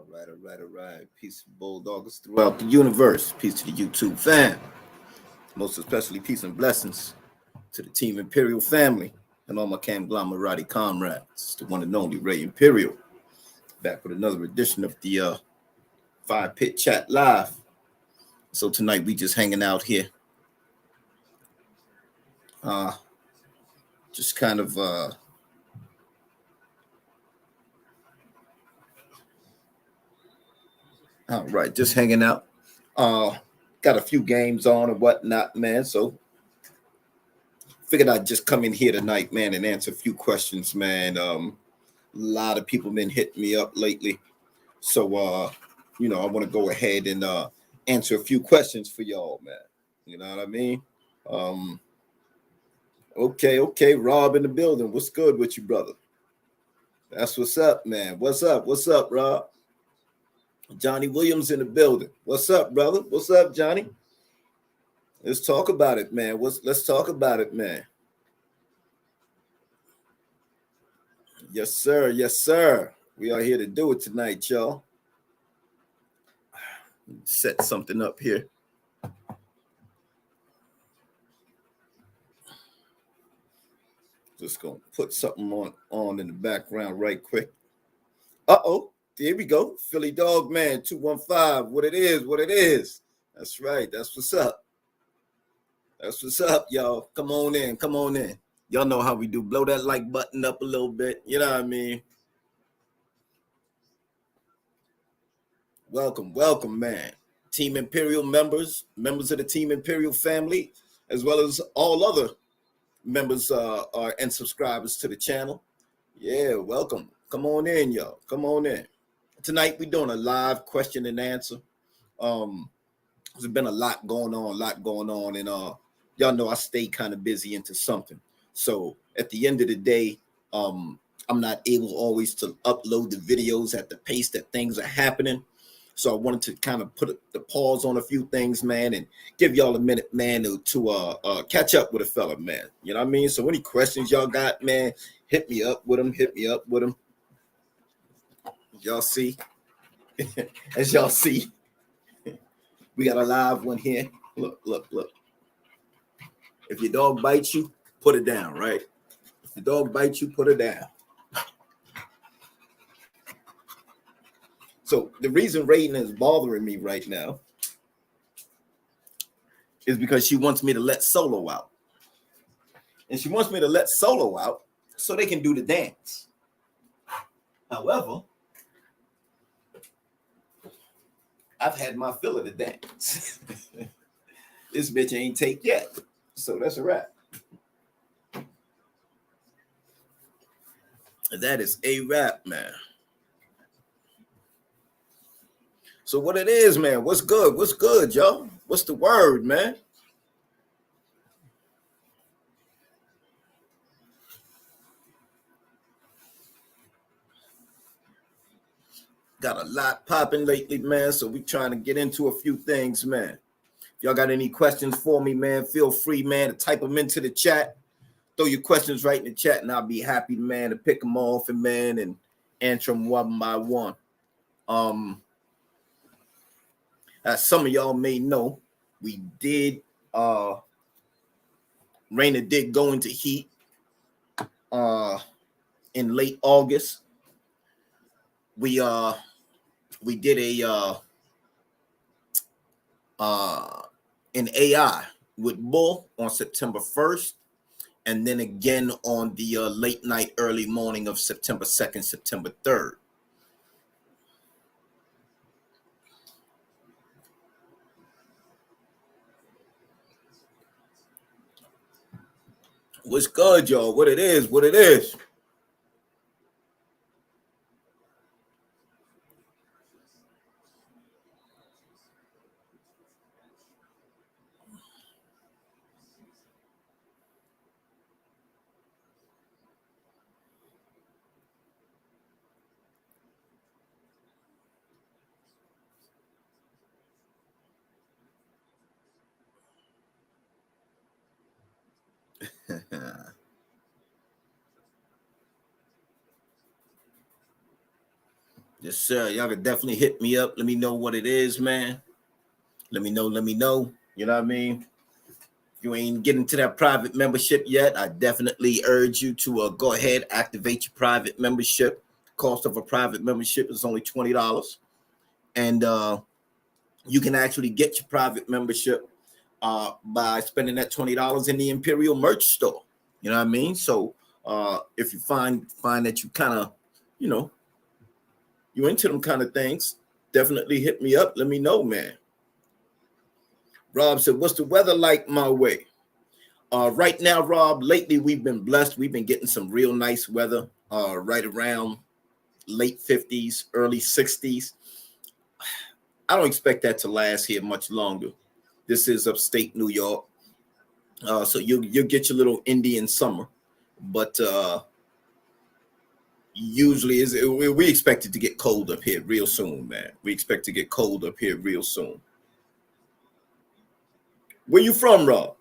All right. Peace to Bulldoggers throughout the universe. Peace to the YouTube fam. Most especially peace and blessings to the Team Imperial family and all my Camglomerati comrades. The one and only Ray Imperial. Back with another edition of the Firepit Chat Live. So tonight we just hanging out here. Just kind of all right, just hanging out. Got a few games on and whatnot, man. So figured I'd just come in here tonight, man, and answer a few questions, man. A lot of people been hitting me up lately. So I want to go ahead and answer a few questions for y'all, man. You know what I mean? Okay, Rob in the building. What's good with you, brother? That's what's up, man. What's up, Rob? Johnny Williams in the building. What's up, brother? What's up, Johnny? Let's talk about it, man. Let's talk about it, man. Yes, sir. We are here to do it tonight, y'all. Set something up here. Just gonna put something on in the background right quick. Here we go. Philly Dog Man 215. What it is. That's right. That's what's up, y'all. Come on in. Y'all know how we do. Blow that like button up a little bit. You know what I mean? Welcome, man. Team Imperial members of the Team Imperial family, as well as all other members and subscribers to the channel. Yeah, welcome. Come on in, y'all. Come on in. Tonight we're doing a live question and answer. There's been a lot going on, and y'all know I stay kind of busy into something. So at the end of the day, I'm not able always to upload the videos at the pace that things are happening. So I wanted to kind of put the pause on a few things, man, and give y'all a minute, man, to catch up with a fella, man. You know what I mean? So any questions y'all got, man, hit me up with them. Y'all see, as y'all see, we got a live one here. Look. If your dog bites you, put it down, right? If the dog bites you, put it down. So the reason Raiden is bothering me right now is because she wants me to let Solo out. And she wants me to let Solo out so they can do the dance. However, I've had my fill of the dance. This bitch ain't take yet. So that's a wrap. That is a wrap, man. So what it is, man? What's good, y'all? What's the word, man? Got a lot popping lately, man. So we trying to get into a few things, man. If y'all got any questions for me, man, feel free, man, to type them into the chat. Throw your questions right in the chat, and I'll be happy, man, to pick them off and answer them one by one. As some of y'all may know, we did Raina did go into heat in late August. We did an AI with Bull on September 1st, and then again on the late night, early morning of September 2nd, September 3rd. What's good, y'all? What it is? Yes, sir. Y'all can definitely hit me up. Let me know what it is, man. Let me know. Let me know. You know what I mean? If you ain't getting to that private membership yet, I definitely urge you to go ahead, activate your private membership. Cost of a private membership is only $20. And you can actually get your private membership by spending that $20 in the Imperial merch store. You know what I mean? So if you find that you kind of, you know, you into them kind of things, definitely hit me up. Let me know, man. Rob said, what's the weather like my way? Right now, Rob, lately we've been blessed. We've been getting some real nice weather right around late 50s, early 60s. I don't expect that to last here much longer. This is upstate New York. So you'll get your little Indian summer. But usually we expect it to get cold up here real soon, man. We expect to get cold up here real soon. Where you from, Rob?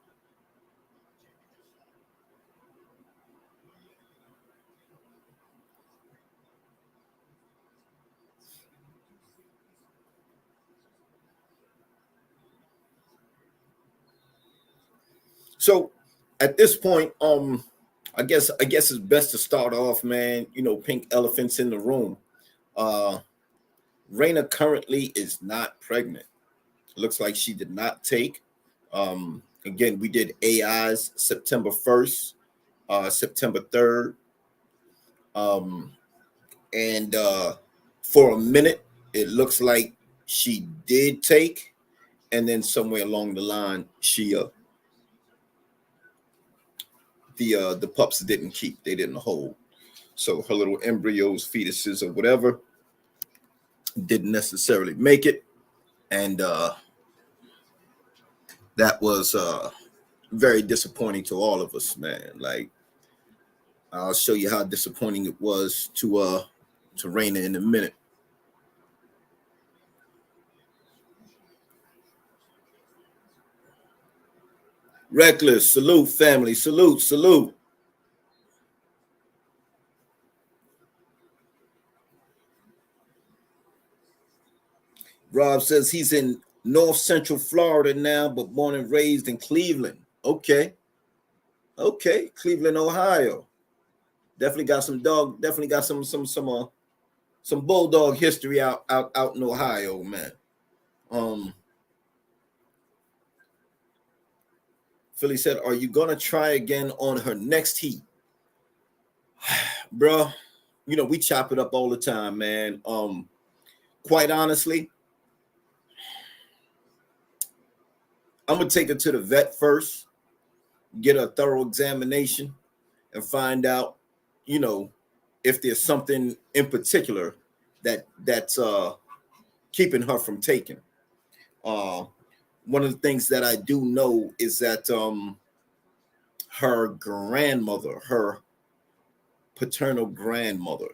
So at this point, I guess it's best to start off, man. You know, pink elephants in the room. Uh Raina currently is not pregnant. Looks like she did not take. Again, we did AIs September 1st, September 3rd. Um, and for a minute, it looks like she did take, and then somewhere along the line, she the pups didn't keep, they didn't hold. So her little embryos, fetuses, or whatever, didn't necessarily make it, and that was very disappointing to all of us, man. Like, I'll show you how disappointing it was to Raina in a minute. Reckless, salute, family, salute, salute. Rob says he's in North Central Florida now, but born and raised in Cleveland. Okay, okay, Cleveland, Ohio. Definitely got some dog. Definitely got some bulldog history out in Ohio, man. Um, Philly said, "Are you gonna try again on her next heat, bro?" You know we chop it up all the time, man. Quite honestly, I'm gonna take her to the vet first, get a thorough examination, and find out, you know, if there's something in particular that's keeping her from taking. Uh, One of the things that I do know is that her grandmother, her paternal grandmother,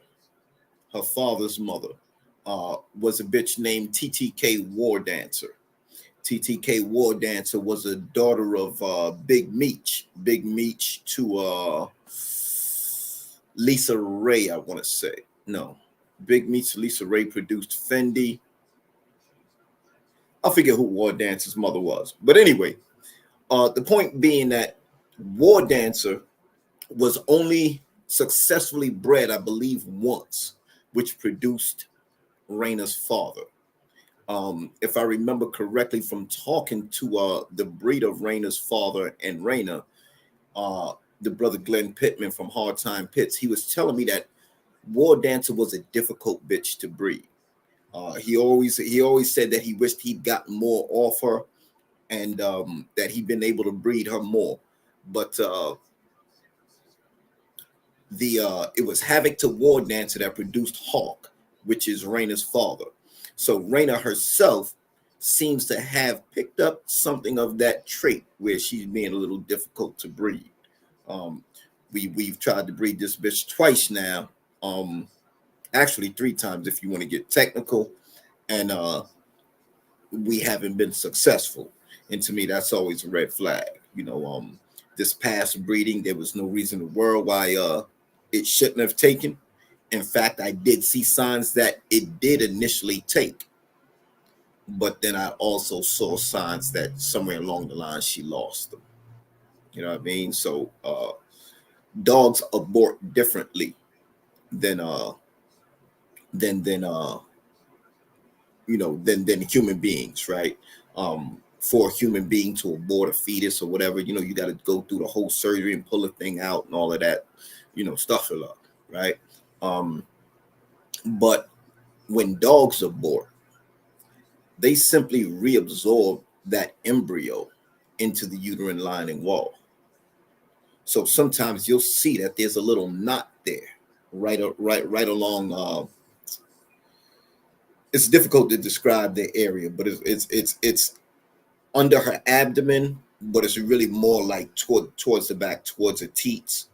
her father's mother, was a bitch named TTK War Dancer. TTK War Dancer was a daughter of Big Meech. Big Meech to Lisa Ray, I want to say. No. Big Meech to Lisa Ray produced Fendi. I forget who War Dancer's mother was. But anyway, the point being that War Dancer was only successfully bred, I believe, once, which produced Raina's father. If I remember correctly from talking to the breed of Raina's father and Raina, the brother Glenn Pittman from Hard Time Pits, he was telling me that War Dancer was a difficult bitch to breed. He always said that he wished he'd gotten more off her, and that he'd been able to breed her more. But it was Havoc to War Dancer that produced Hawk, which is Raina's father. So Raina herself seems to have picked up something of that trait where she's being a little difficult to breed. Um, we've tried to breed this bitch twice now. Actually three times if you want to get technical, and we haven't been successful. And to me, that's always a red flag. You know, this past breeding, there was no reason in the world why it shouldn't have taken. In fact, I did see signs that it did initially take, but then I also saw signs that somewhere along the line she lost them. You know what I mean? So dogs abort differently than than than human beings, right? For a human being to abort a fetus or whatever, you got to go through the whole surgery and pull the thing out and all of that, stuff a lot, right? But when dogs abort, they simply reabsorb that embryo into the uterine lining wall. So sometimes you'll see that there's a little knot there, right along. It's difficult to describe the area, but it's under her abdomen, but it's really more like towards the back, towards the teats.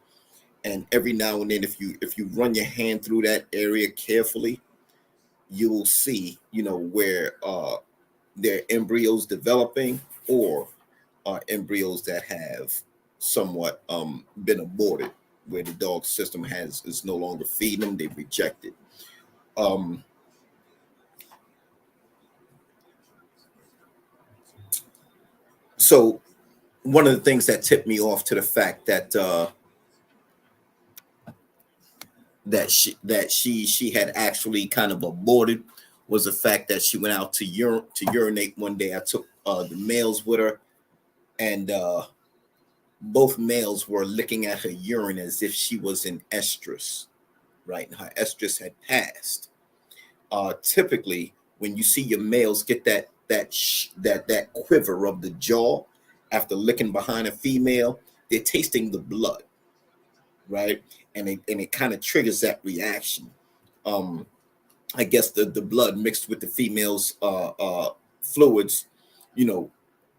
And every now and then, if you run your hand through that area carefully, you will see, where there are embryos developing, or embryos that have somewhat been aborted, where the dog system is no longer feeding them, they've rejected. So one of the things that tipped me off to the fact that she had actually kind of aborted was the fact that she went out to urinate one day. I took the males with her, and both males were looking at her urine as if she was in estrus, right? And her estrus had passed. Typically, when you see your males get that quiver of the jaw after licking behind a female, they're tasting the blood, right? And it kind of triggers that reaction. I guess the blood mixed with the female's fluids,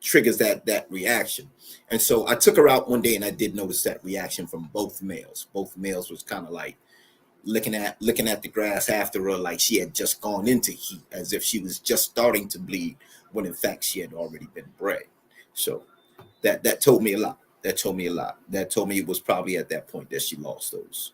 triggers that reaction. And so I took her out one day, and I did notice that reaction from both males. Both males was kind of like looking at the grass after her, like she had just gone into heat, as if she was just starting to bleed, when in fact she had already been bred. So that told me a lot. That told me a lot. That told me it was probably at that point that she lost those.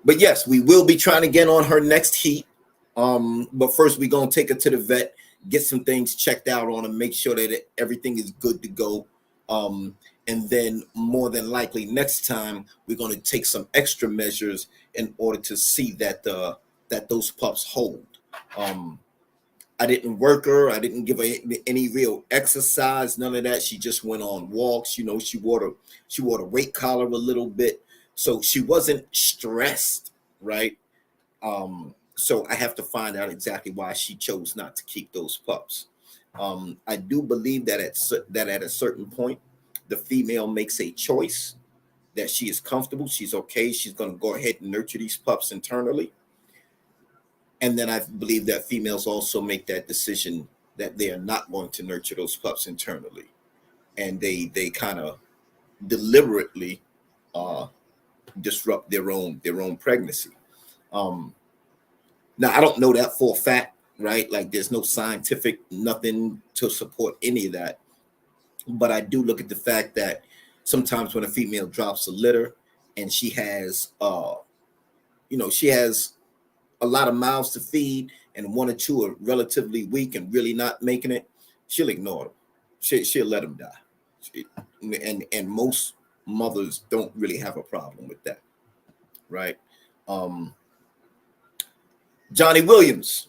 But yes, we will be trying again on her next heat. But first we're gonna take her to the vet, get some things checked out on her, make sure that everything is good to go. And then more than likely next time we're going to take some extra measures in order to see that that those pups hold. I didn't work her. I didn't give her any real exercise, none of that. She just went on walks. She wore the weight collar a little bit, so she wasn't stressed, right? So I have to find out exactly why she chose not to keep those pups. I do believe that at a certain point, the female makes a choice that she is comfortable, she's okay, she's going to go ahead and nurture these pups internally. And then I believe that females also make that decision that they are not going to nurture those pups internally, and they kind of deliberately disrupt their own pregnancy. Now I don't know that for a fact, right? Like there's no scientific nothing to support any of that. But I do look at the fact that sometimes when a female drops a litter and she has she has a lot of mouths to feed, and one or two are relatively weak and really not making it, she'll ignore them. She'll let them die. And most mothers don't really have a problem with that, right? Johnny Williams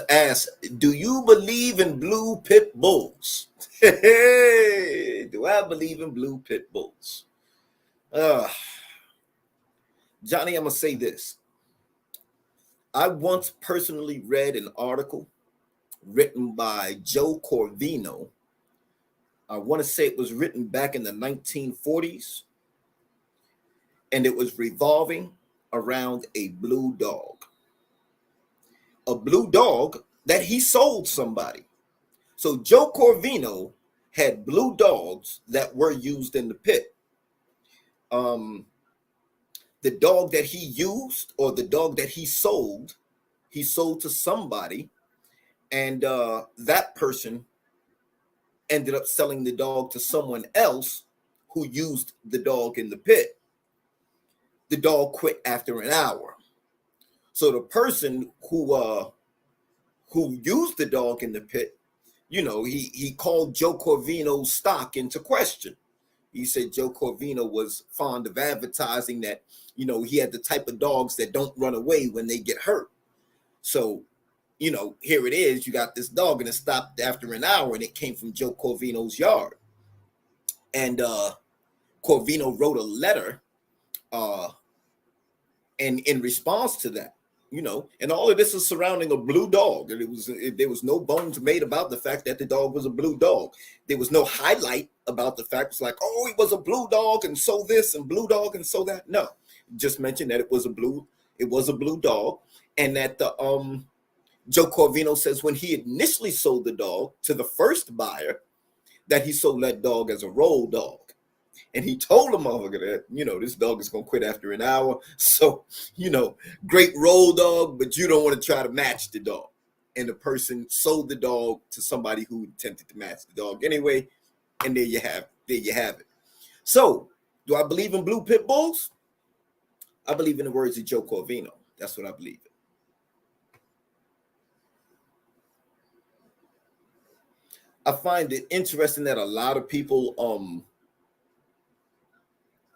asks, do you believe in blue pit bulls? Do I believe in blue pit bulls? Johnny, I'm going to say this. I once personally read an article written by Joe Corvino. I want to say it was written back in the 1940s, and it was revolving around a blue dog. A blue dog that he sold somebody. So Joe Corvino had blue dogs that were used in the pit. The dog that he used, or the dog that he sold to somebody, and that person ended up selling the dog to someone else who used the dog in the pit. the dog quit after an hour. So the person who used the dog in the pit, he called Joe Corvino's stock into question. He said Joe Corvino was fond of advertising that, he had the type of dogs that don't run away when they get hurt. So, here it is. You got this dog and it stopped after an hour and it came from Joe Corvino's yard. And Corvino wrote a letter and in response to that, and all of this is surrounding a blue dog. And there was no bones made about the fact that the dog was a blue dog. There was no highlight about the fact it's like, oh, he was a blue dog and so this and blue dog and so that. No, just mentioned that it was a blue dog, and that the Joe Corvino says when he initially sold the dog to the first buyer, that he sold that dog as a roll dog. And he told the motherfucker that, this dog is going to quit after an hour. So, great roll dog, but you don't want to try to match the dog. And the person sold the dog to somebody who attempted to match the dog anyway. And there you have it. So, do I believe in blue pit bulls? I believe in the words of Joe Corvino. That's what I believe in. I find it interesting that a lot of people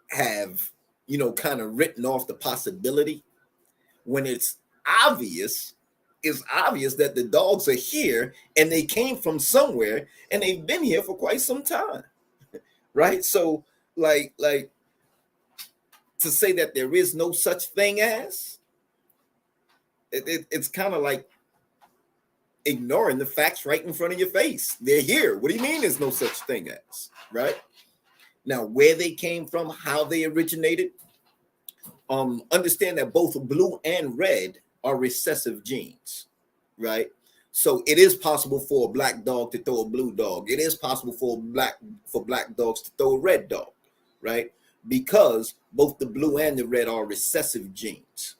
have, kind of written off the possibility when it's obvious that the dogs are here and they came from somewhere and they've been here for quite some time, right? So like to say that there is no such thing as, it's kind of like ignoring the facts right in front of your face. They're here. What do you mean there's no such thing as, right? Now, where they came from, how they originated, understand that both blue and red are recessive genes, right? So it is possible for a black dog to throw a blue dog. It is possible for black dogs to throw a red dog, right? Because both the blue and the red are recessive genes.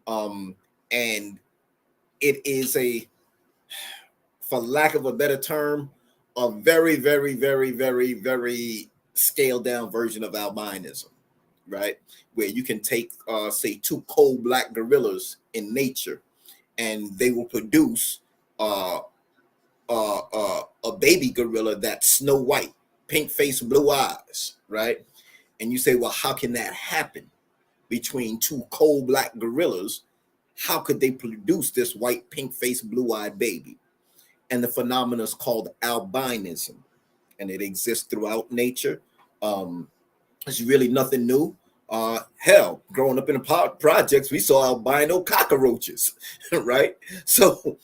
And it is for lack of a better term, a very, very, very, very, very scaled down version of albinism, right? Where you can take, say, two coal black gorillas in nature, and they will produce a baby gorilla that's snow white, pink face, blue eyes, right? And you say, well, how can that happen between two coal black gorillas? How could they produce this white, pink face, blue-eyed baby? And the phenomenon is called albinism, and it exists throughout nature. It's really nothing new. Hell, growing up in the projects, we saw albino cockroaches, right? So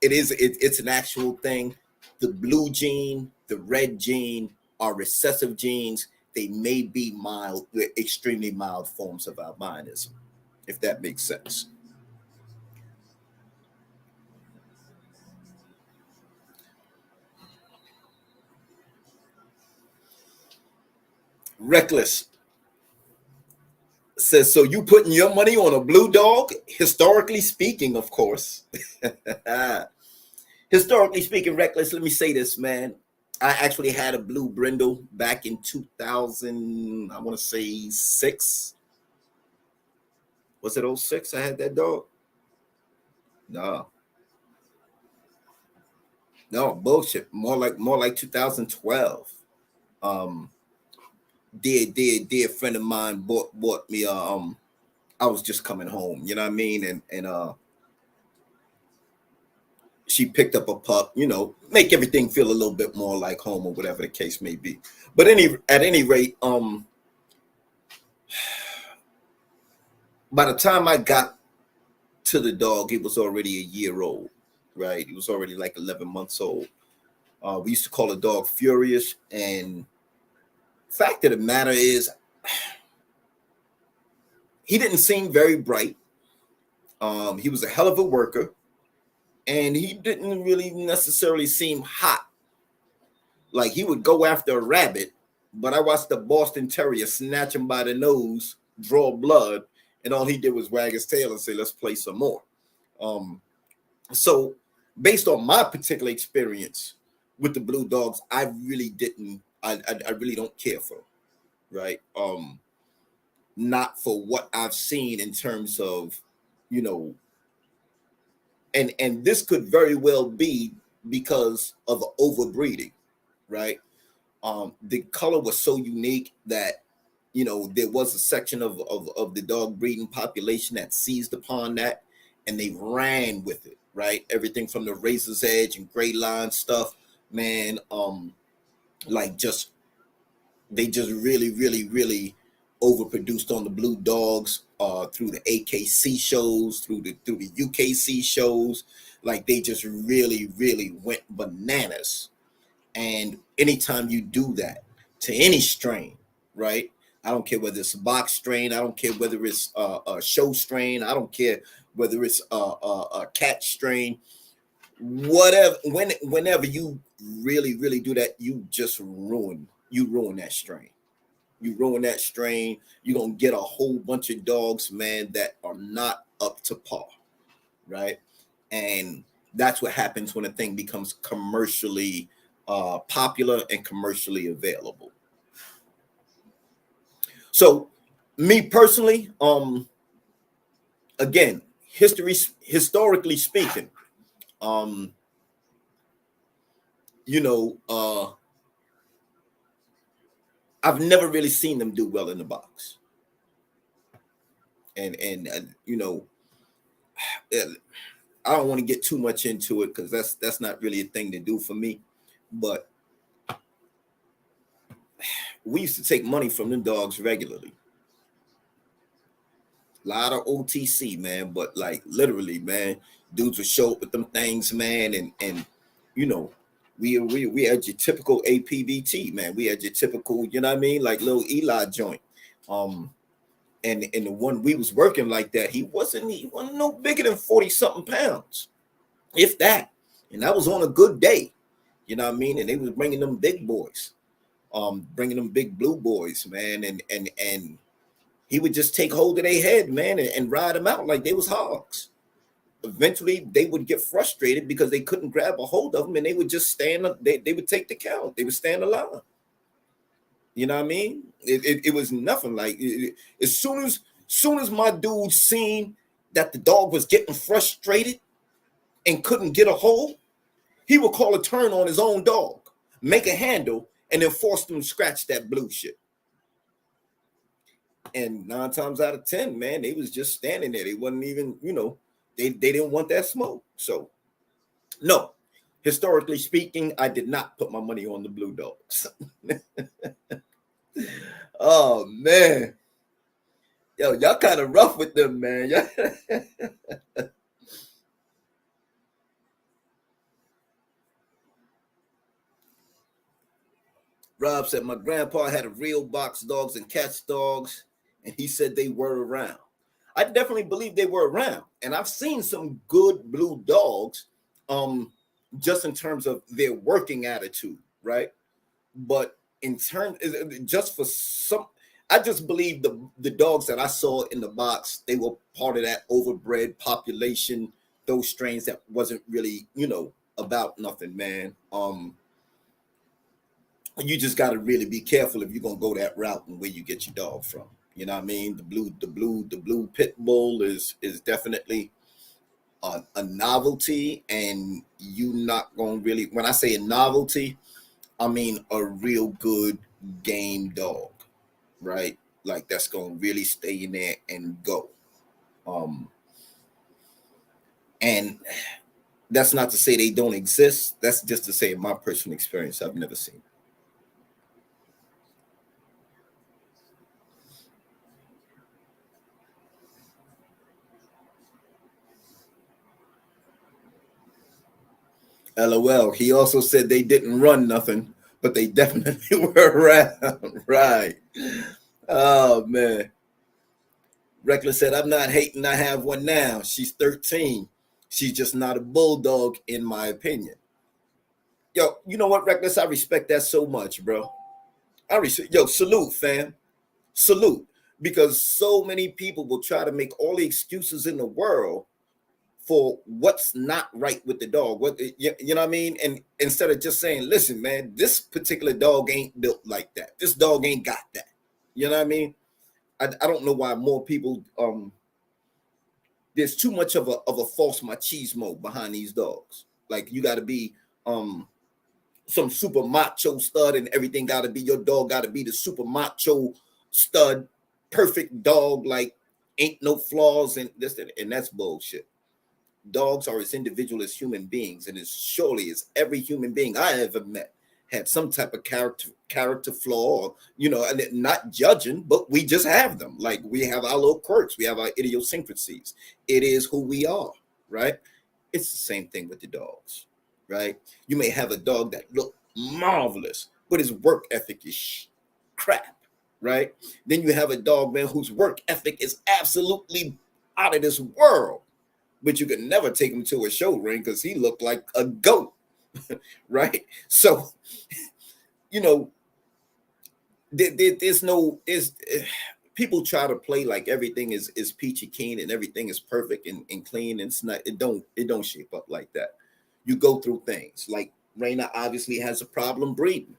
it's an actual thing. The blue gene, the red gene are recessive genes. They may be mild, extremely mild forms of albinism, if that makes sense. Reckless says, so you putting your money on a blue dog? Historically speaking, of course. Historically speaking, Reckless, let me say this, man. I actually had a blue brindle back in 2000, I want to say 6. Was it 06 I had that dog? No, bullshit. More like 2012. Dear friend of mine bought me I was just coming home, you know what I mean? And she picked up a pup, make everything feel a little bit more like home or whatever the case may be. But at any rate, by the time I got to the dog, it was already a year old, right? It was already like 11 months old. We used to call the dog Furious, and fact of the matter is, he didn't seem very bright. He was a hell of a worker, and he didn't really necessarily seem hot. Like he would go after a rabbit, but I watched the Boston Terrier snatch him by the nose, draw blood, and all he did was wag his tail and say, let's play some more. So based on my particular experience with the blue dogs, I really don't care for them, right? not for what I've seen in terms of, you know, and this could very well be because of overbreeding, right? The color was so unique that, you know, there was a section of the dog breeding population that seized upon that, and they ran with it, right? Everything from the razor's edge and gray line stuff, man. Like just they just really overproduced on the blue dogs, through the AKC shows, through the UKC shows. Like they just really went bananas. And anytime you do that to any strain, right? I don't care whether it's a box strain. I don't care whether it's a show strain. I don't care whether it's a cat strain. Whatever, whenever you really do that, you just ruin that strain. You ruin that strain. You're gonna get a whole bunch of dogs, man, that are not up to par, right? And that's what happens when a thing becomes commercially popular and commercially available. So, me personally, again, historically speaking, you know, I've never really seen them do well in the box, and you know, I don't want to get too much into it because that's not really a thing to do for me. But we used to take money from them dogs regularly. A lot of OTC, man, but like literally, man, dudes would show up with them things, man, and you know, we had your typical APVT, man. We had your typical, you know what I mean, like little Eli joint. And the one we was working like that, he wasn't no bigger than 40 something pounds, if that. And that was on a good day, you know what I mean. And they was bringing them big boys, bringing them big blue boys, man, and he would just take hold of their head, man, and ride them out like they was hogs. Eventually, they would get frustrated because they couldn't grab a hold of them, and they would just stand. They would take the count. They would stand alone. You know what I mean? It was nothing like as soon as my dude seen that the dog was getting frustrated and couldn't get a hold, he would call a turn on his own dog, make a handle, and then force them to scratch that blue shit. And 9 times out of 10, man, they was just standing there. They wasn't even, you know, they didn't want that smoke. So, no, historically speaking, I did not put my money on the blue dogs. Oh, man. Yo, y'all kind of rough with them, man. Rob said, my grandpa had a real box dogs and cats dogs, and he said they were around. I definitely believe they were around. And I've seen some good blue dogs, just in terms of their working attitude, right? But in terms, just for some, I just believe the dogs that I saw in the box, they were part of that overbred population, those strains that wasn't really, you know, about nothing, man. You just got to really be careful if you're gonna go that route and where you get your dog from. You know what I mean? The blue pit bull is definitely a novelty, and you not gonna really. When I say a novelty, I mean a real good game dog, right? Like that's gonna really stay in there and go. And that's not to say they don't exist. That's just to say, in my personal experience, I've never seen. LOL. He also said they didn't run nothing, but they definitely were around. Right. Oh, man. Reckless said, I'm not hating. I have one now. She's 13. She's just not a bulldog, in my opinion. Yo, you know what, Reckless? I respect that so much, bro. Yo, salute, fam. Salute. Because so many people will try to make all the excuses in the world for what's not right with the dog. What you know what I mean? And instead of just saying, listen, man, this particular dog ain't built like that. This dog ain't got that. You know what I mean? I don't know why more people there's too much of a false machismo behind these dogs. Like you got to be some super macho stud, and everything got to be your dog. Got to be the super macho stud, perfect dog. Like ain't no flaws and this and that's bullshit. Dogs are as individual as human beings, and as surely as every human being I ever met had some type of character flaw, or, and not judging, but we just have them. Like we have our little quirks, we have our idiosyncrasies. It is who we are, right? It's the same thing with the dogs, right? You may have a dog that look marvelous, but his work ethic is crap, right? Then you have a dog, man, whose work ethic is absolutely out of this world, but you could never take him to a show ring because he looked like a goat, right? So, there's people try to play like everything is peachy keen and everything is perfect and clean. And it's not. It don't shape up like that. You go through things. Like Raina obviously has a problem breeding.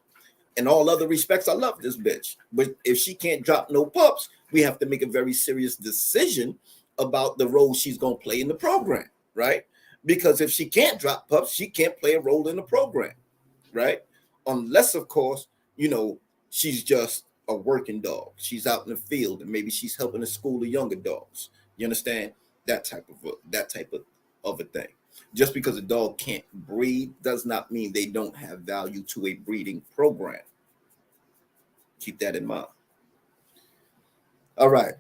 In all other respects, I love this bitch, but if she can't drop no pups, we have to make a very serious decision about the role she's going to play in the program, right? Because if she can't drop pups, she can't play a role in the program, right? Unless, of course, she's just a working dog. She's out in the field and maybe she's helping to school the younger dogs. You understand? That type of a thing. Just because a dog can't breed does not mean they don't have value to a breeding program. Keep that in mind. All right.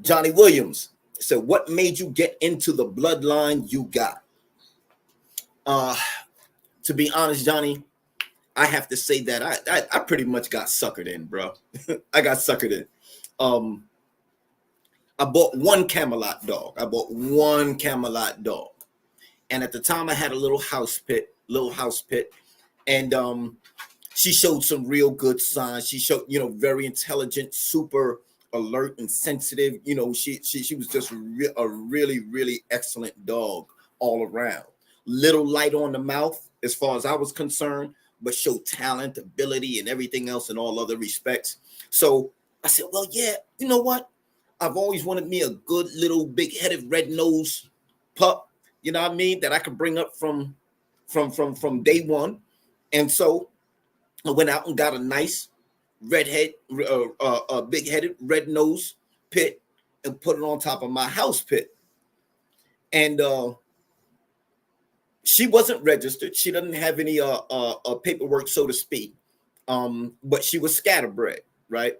Johnny Williams said, what made you get into the bloodline you got? To be honest, Johnny, I have to say that I pretty much got suckered in, bro. I got suckered in. I bought one Camelot dog. And at the time I had a little house pit, and she showed some real good signs. She showed, very intelligent, super alert and sensitive. She was just a really, really excellent dog all around. Little light on the mouth as far as I was concerned, but showed talent, ability, and everything else in all other respects. So I said, well, yeah, you know what? I've always wanted me a good little big-headed red-nosed pup, you know what I mean, that I could bring up from day one. And so I went out and got a nice big-headed red-nosed pit and put it on top of my house pit. And she wasn't registered. She doesn't have any paperwork, so to speak. But she was scatterbred, right?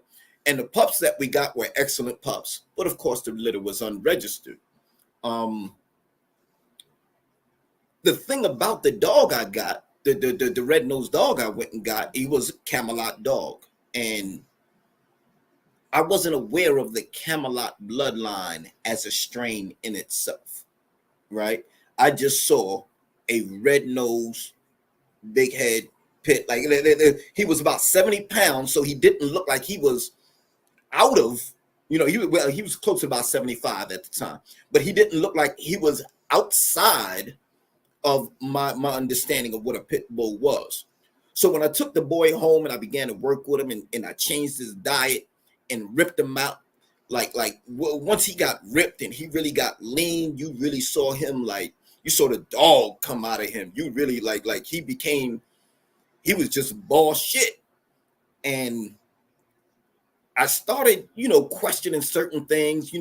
And the pups that we got were excellent pups. But of course, the litter was unregistered. The thing about the dog I got, the red-nosed dog I went and got, he was a Camelot dog. And I wasn't aware of the Camelot bloodline as a strain in itself, right? I just saw a red-nosed, big head pit. Like he was about 70 pounds, so he didn't look like he was out of, he was close to about 75 at the time, but he didn't look like he was outside of my understanding of what a pit bull was. So when I took the boy home and I began to work with him and I changed his diet and ripped him out, like once he got ripped and he really got lean, you really saw him, like you saw the dog come out of him. You really like he was just ball shit. And I started, questioning certain things,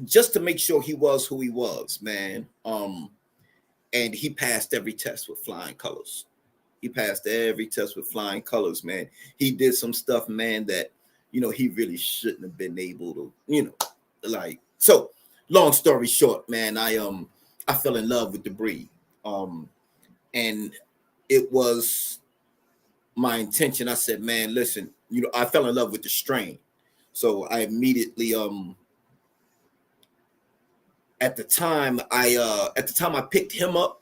just to make sure he was who he was, man. And he passed every test with flying colors. Man. He did some stuff, man, that, he really shouldn't have been able to, so long story short, man, I fell in love with the breed. And it was my intention. I said, man, listen, I fell in love with the strain. So I immediately, at the time I picked him up,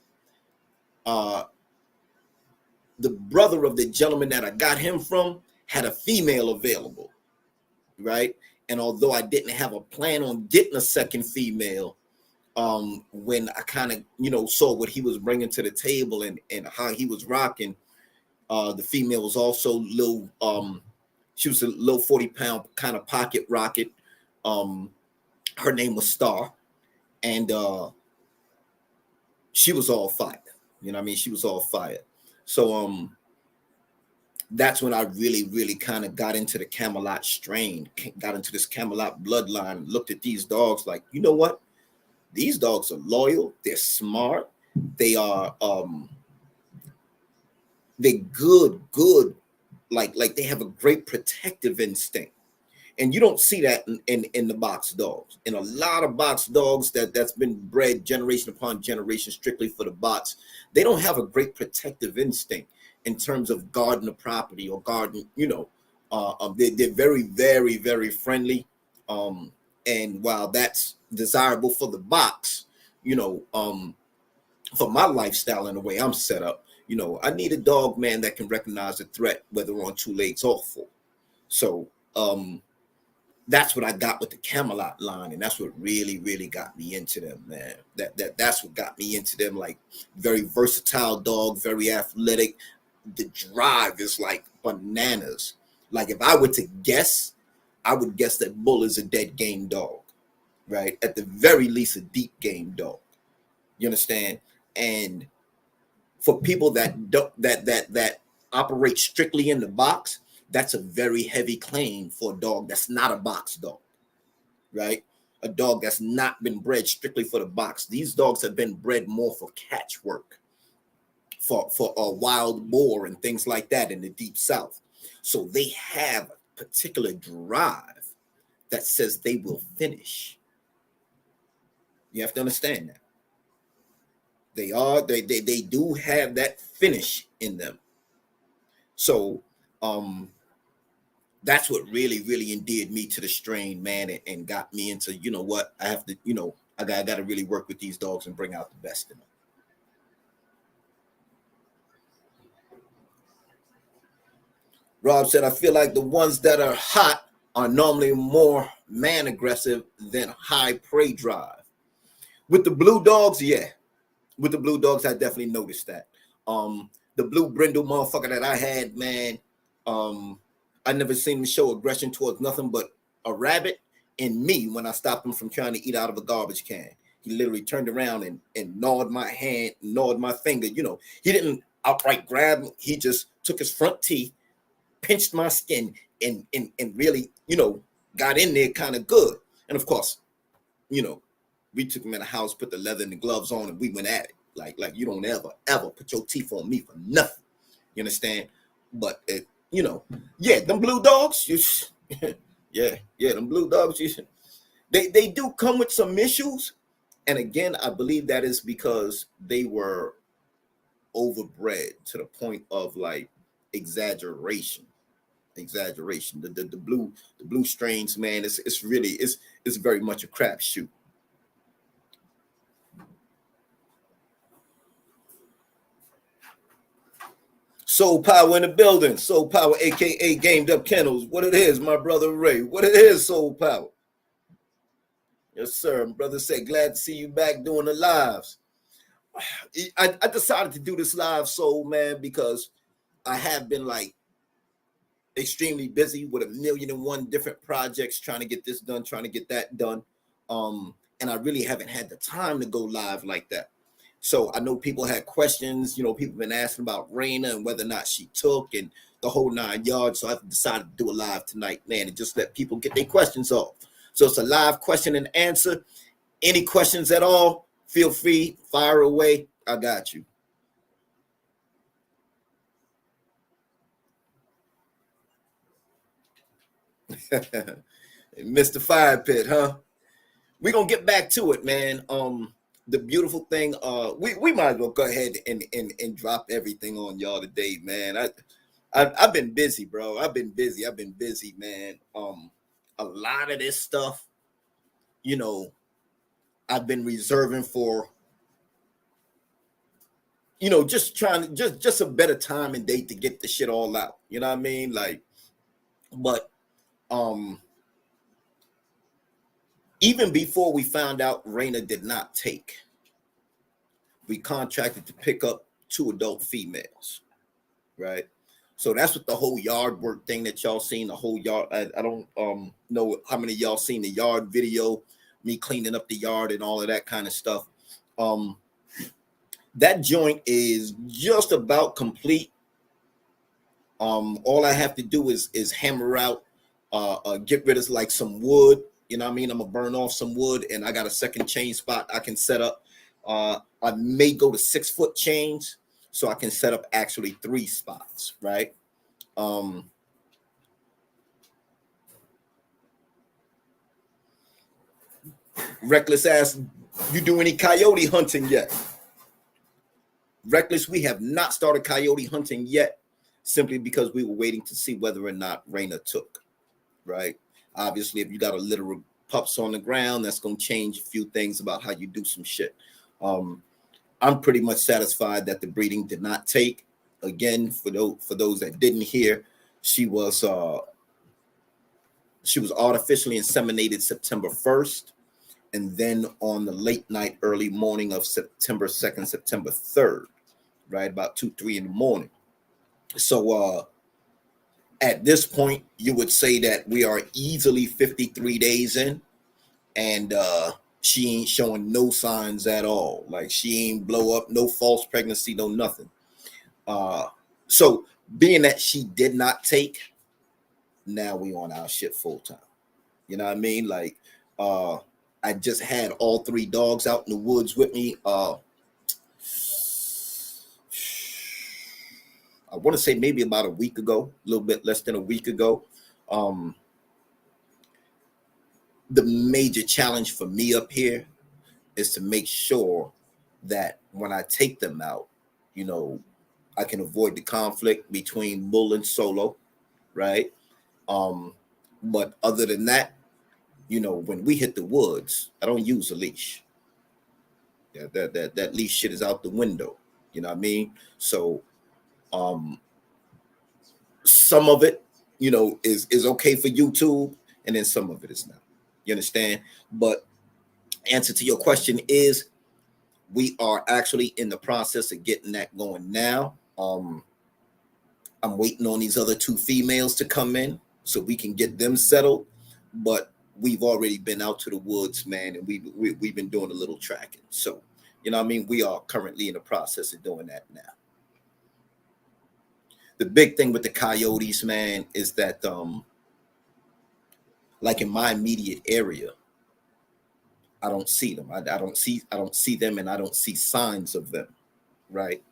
the brother of the gentleman that I got him from had a female available, right? And although I didn't have a plan on getting a second female, when I kind of, saw what he was bringing to the table and how he was rocking, The female was also little. She was a little 40-pound kind of pocket rocket. Her name was Star, and she was all fire. You know what I mean? She was all fire. So that's when I really kind of got into the Camelot strain, got into this Camelot bloodline, looked at these dogs like, you know what? These dogs are loyal, they're smart, they are they're good, like they have a great protective instinct. And you don't see that in the box dogs. In a lot of box dogs that's been bred generation upon generation strictly for the box, they don't have a great protective instinct in terms of guarding the property or guarding, they're very friendly. And while that's desirable for the box, for my lifestyle and the way I'm set up, I need a dog, man, that can recognize a threat, whether on two legs or four. So that's what I got with the Camelot line, and that's what really got me into them, man. That's what got me into them. Like, very versatile dog, very athletic. The drive is like bananas. Like, if I were to guess, I would guess that Bull is a dead game dog, right? At the very least, a deep game dog. You understand? And for people that don't that operate strictly in the box, that's a very heavy claim for a dog that's not a box dog, right? A dog that's not been bred strictly for the box. These dogs have been bred more for catch work, for a wild boar and things like that in the deep south. So they have a particular drive that says they will finish. You have to understand that. They do have that finish in them. So that's what really endeared me to the strain, man, and got me into, you know what, I have to, I got to really work with these dogs and bring out the best in them. Rob said, I feel like the ones that are hot are normally more man aggressive than high prey drive. With the blue dogs, yeah. With the blue dogs, I definitely noticed that. The blue brindle motherfucker that I had, man, I never seen him show aggression towards nothing but a rabbit and me when I stopped him from trying to eat out of a garbage can. He literally turned around and gnawed my hand, gnawed my finger. He didn't outright grab me. He just took his front teeth, pinched my skin, and really, got in there kind of good. And of course, we took him in the house, put the leather and the gloves on, and we went at it. Like you don't ever put your teeth on me for nothing. You understand? But them blue dogs, them blue dogs, they do come with some issues. And again, I believe that is because they were overbred to the point of like exaggeration. The blue strains, man, it's really very much a crapshoot. Soul Power in the building. Soul Power, aka Gamed Up Kennels. What it is, my brother Ray. What it is, Soul Power. Yes, sir. My brother said, glad to see you back doing the lives. I decided to do this live, Soul, man, because I have been like extremely busy with 1,000,001 different projects, trying to get this done, trying to get that done. And I really haven't had the time to go live like that. So I know people had questions, people been asking about Raina and whether or not she took and the whole 9 yards. So I've decided to do a live tonight, man, and just let people get their questions off. So it's a live question and answer. Any questions at all, feel free, fire away. I got you. Mr. Firepit, huh? We're going to get back to it, man. The beautiful thing, we might as well go ahead and drop everything on y'all today, man. I've been busy, bro. I've been busy, man. A lot of this stuff, I've been reserving for, just trying to just a better time and date to get the shit all out. You know what I mean? Like, but even before we found out Raina did not take, we contracted to pick up 2 adult females, right? So that's what the whole yard work thing that y'all seen, the whole yard. I don't know how many of y'all seen the yard video, me cleaning up the yard and all of that kind of stuff. That joint is just about complete. All I have to do is hammer out, get rid of like some wood. You know what I mean? I'm gonna burn off some wood, and I got a second chain spot I can set up. I may go to 6-foot chains, so I can set up actually 3 spots, right? Reckless asks, you do any coyote hunting yet? Reckless, we have not started coyote hunting yet, simply because we were waiting to see whether or not Raina took, right? Obviously, if you got a litter of pups on the ground, that's going to change a few things about how you do some shit. I'm pretty much satisfied that the breeding did not take. Again, for those that didn't hear, she was artificially inseminated September 1st, and then on the late night, early morning of September 2nd, September 3rd, right about 2-3 in the morning. So at this point, you would say that we are easily 53 days in, and she ain't showing no signs at all. Like, she ain't blow up, no false pregnancy, no nothing. So being that she did not take, now we on our shit full time. You know what I mean? Like, I just had all 3 dogs out in the woods with me. I want to say maybe about a week ago, a little bit less than a week ago. The major challenge for me up here is to make sure that when I take them out, you know, I can avoid the conflict between bull and solo, right? But other than that, you know, when we hit the woods, I don't use a leash. Yeah, that leash shit is out the window. You know what I mean? So some of it, you know, is okay for YouTube, and then some of it is not. You understand? But answer to your question is, we are actually in the process of getting that going now. I'm waiting on these other 2 females to come in so we can get them settled. But we've already been out to the woods, man, and we've been doing a little tracking. So, you know what I mean? We are currently in the process of doing that now. The big thing with the coyotes, man, is that like in my immediate area, I don't see them. I don't see them, and I don't see signs of them, right?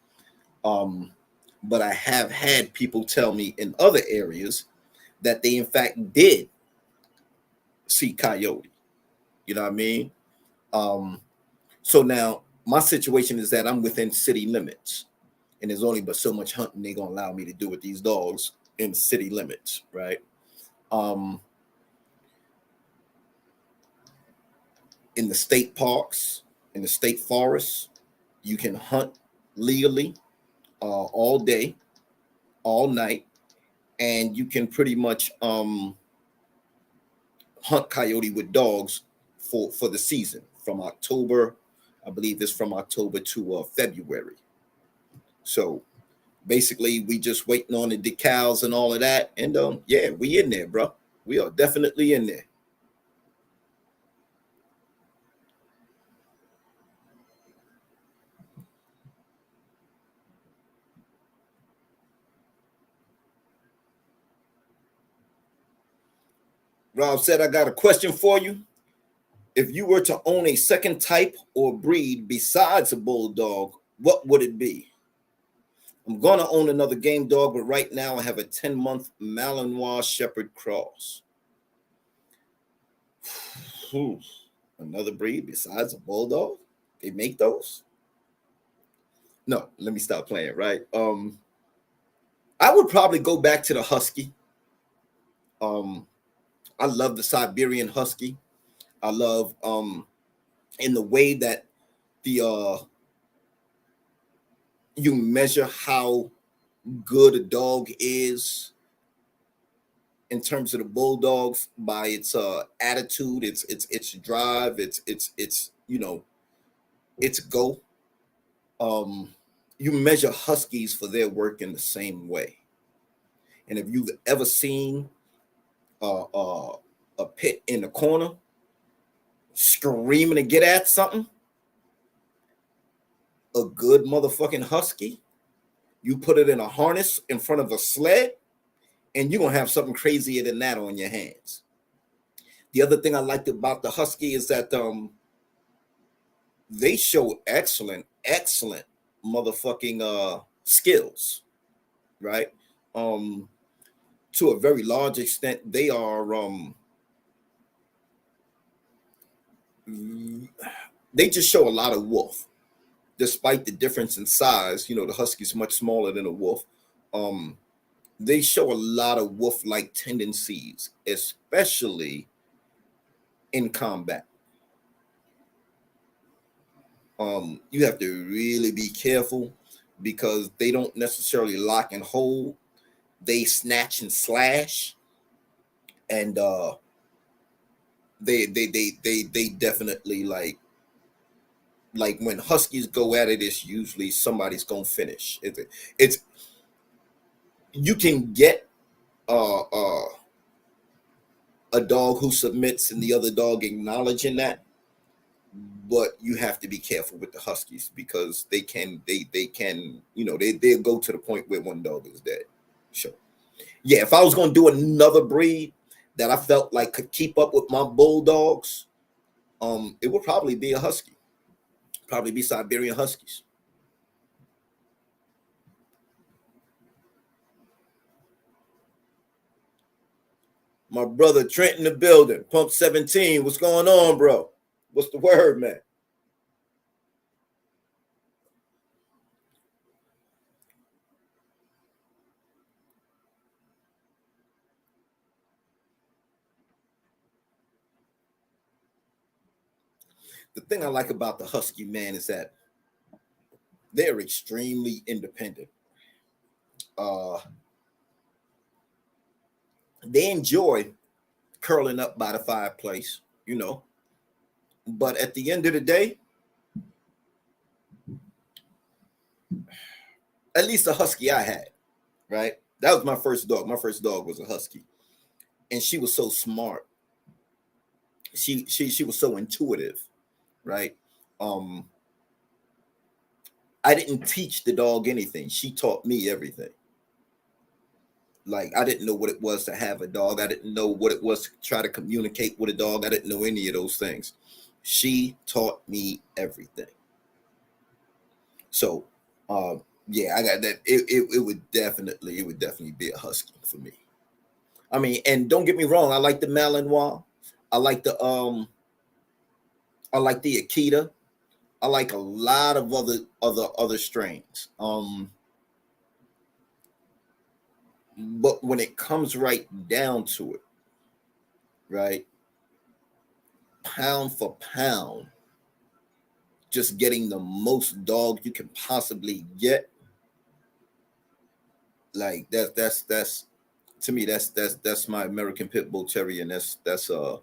But I have had people tell me in other areas that they in fact did see coyote. You know what I mean? So now my situation is that I'm within city limits, and there's only but so much hunting they're gonna allow me to do with these dogs in city limits, right? In the state parks, in the state forests, you can hunt legally all day, all night, and you can pretty much hunt coyote with dogs for the season from October. I believe it's from October to February. So basically, we just waiting on the decals and all of that, and yeah, we in there, bro. We are definitely in there. Rob said, I got a question for you. If you were to own a second type or breed besides a bulldog, what would it be? I'm going to own another game dog, but right now I have a 10-month Malinois Shepherd cross. Another breed besides a bulldog? They make those? No, let me stop playing, right? I would probably go back to the Husky. I love the Siberian Husky. I love in the way that the you measure how good a dog is in terms of the bulldogs by its attitude, its drive, its you know, its go. You measure Huskies for their work in the same way. And if you've ever seen a pit in the corner screaming to get at something, a good motherfucking husky, you put it in a harness in front of a sled, and you're gonna have something crazier than that on your hands. The other thing I liked about the husky is that they show excellent motherfucking skills, right? To a very large extent, they are they just show a lot of wolf, despite the difference in size. You know, the husky's much smaller than a wolf. They show a lot of wolf-like tendencies, especially in combat. You have to really be careful because they don't necessarily lock and hold. They snatch and slash, and they definitely like when huskies go at it, it's usually somebody's gonna finish. It's you can get a dog who submits and the other dog acknowledging that, but you have to be careful with the huskies because they can they'll go to the point where one dog is dead. Sure. Yeah, if I was going to do another breed that I felt like could keep up with my bulldogs, it would probably be a husky. Probably be Siberian Huskies. My brother Trent in the building. Pump 17. What's going on, bro? What's the word, man? The thing I like about the husky, man, is that they're extremely independent. They enjoy curling up by the fireplace, you know. But at the end of the day, at least the husky I had, right? That was my first dog. My first dog was a husky, and she was so smart. She was so intuitive, right? Um, I didn't teach the dog anything. She taught me everything. Like I didn't know what it was to have a dog. I didn't know what it was to try to communicate with a dog. I didn't know any of those things. She taught me everything. So, yeah, I got that. It would definitely be a husky for me. I mean, and don't get me wrong, I like the Malinois. I like the Akita. I like a lot of other strains. But when it comes right down to it, right, pound for pound, just getting the most dog you can possibly get, like that's to me that's my American Pit Bull Terrier, and that's a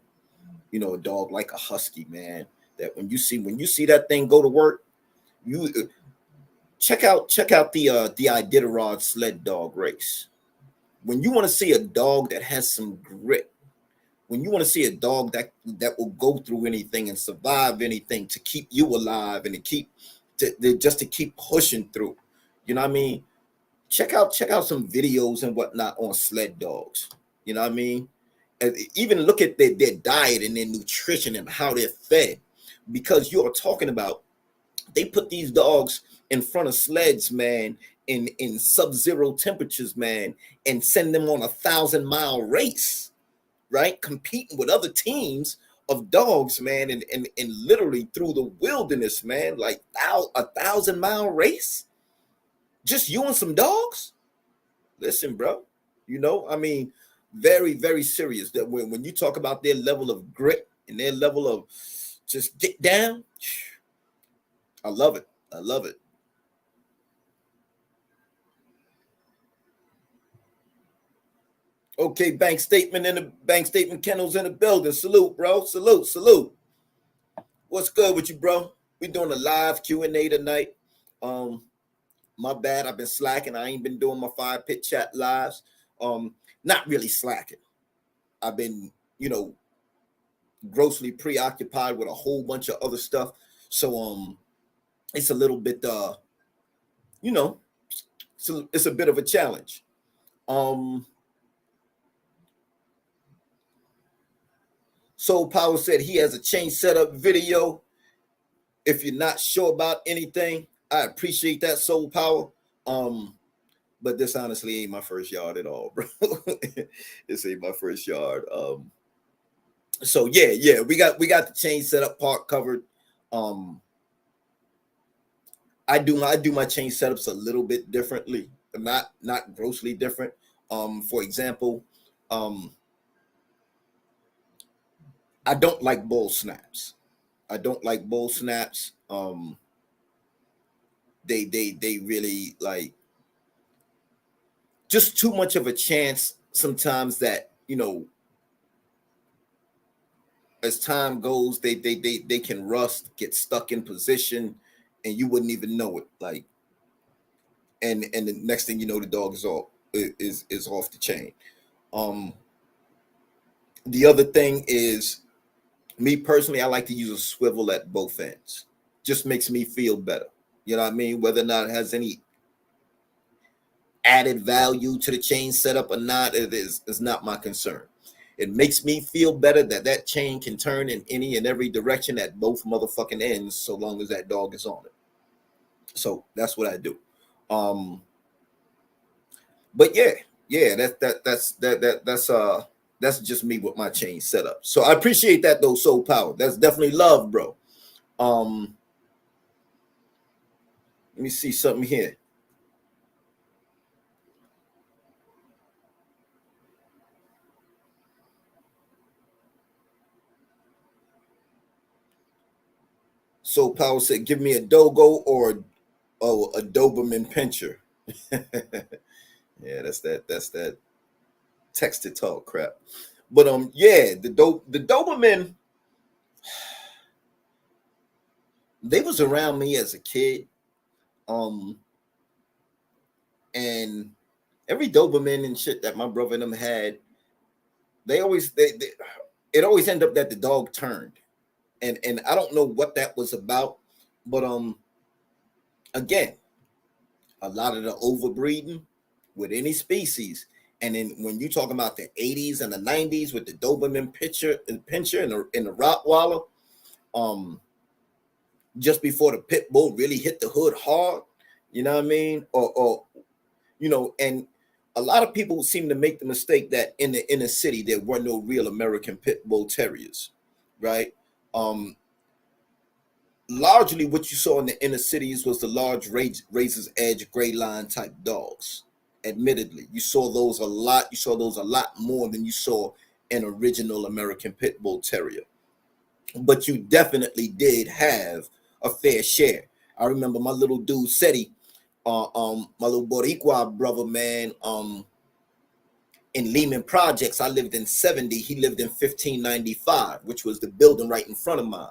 dog like a husky, man. That when you see that thing go to work, you check out the Iditarod sled dog race. When you want to see a dog that has some grit, when you want to see a dog that will go through anything and survive anything to keep you alive and to keep pushing through, you know what I mean? Check out some videos and whatnot on sled dogs. You know what I mean? And even look at their diet and their nutrition and how they're fed, because you are talking about they put these dogs in front of sleds, man, in sub-zero temperatures, man, and send them on a 1,000-mile race, right? Competing with other teams of dogs, man, and literally through the wilderness, man, like a 1,000-mile race. Just you and some dogs? Listen, bro, I mean, very, very serious. That when you talk about their level of grit and their level of just get down, I love it. I love it. Okay, bank statement kennels in the building. Salute, bro. Salute. What's good with you, bro? We doing a live Q&A tonight. My bad, I've been slacking. I ain't been doing my Firepit chat lives. Not really slacking. I've been, grossly preoccupied with a whole bunch of other stuff. So it's a little bit you know, so it's a bit of a challenge. Soul Power said he has a chain setup video. If you're not sure about anything, I appreciate that, Soul Power. But this honestly ain't my first yard at all, bro. This ain't my first yard. So yeah, we got the chain setup part covered. I do my chain setups a little bit differently, not grossly different. For example, I don't like bull snaps. I don't like bull snaps. They really like just too much of a chance sometimes that, as time goes, they can rust, get stuck in position, and you wouldn't even know it. Like, and the next thing you know, the dog is off the chain. The other thing is, me personally, I like to use a swivel at both ends. Just makes me feel better. You know what I mean? Whether or not it has any added value to the chain setup or not, is not my concern. It makes me feel better that chain can turn in any and every direction at both motherfucking ends, so long as that dog is on it. So that's what I do. But yeah, that's just me with my chain setup. So I appreciate that though, Soul Power. That's definitely love, bro. Let me see something here. Soul Power said, "Give me a Dogo or a Doberman pincher." Yeah, that's that text to talk crap. But yeah, the Doberman, they was around me as a kid. And every Doberman and shit that my brother and them had, they it always ended up that the dog turned. And I don't know what that was about, but again, a lot of the overbreeding with any species. And then when you talk about the 80s and the 90s with the Doberman pincher and the Rottweiler, just before the pit bull really hit the hood hard, you know what I mean? Or and a lot of people seem to make the mistake that in the inner city there were no real American pit bull terriers, right? Largely what you saw in the inner cities was the large razor's edge gray line type dogs. Admittedly, you saw those a lot. You saw those a lot more than you saw an original American pit bull terrier. But you definitely did have a fair share. I remember my little dude Seti, my little Boricua brother, man, in Lehman Projects, I lived in 70. He lived in 1595, which was the building right in front of mine.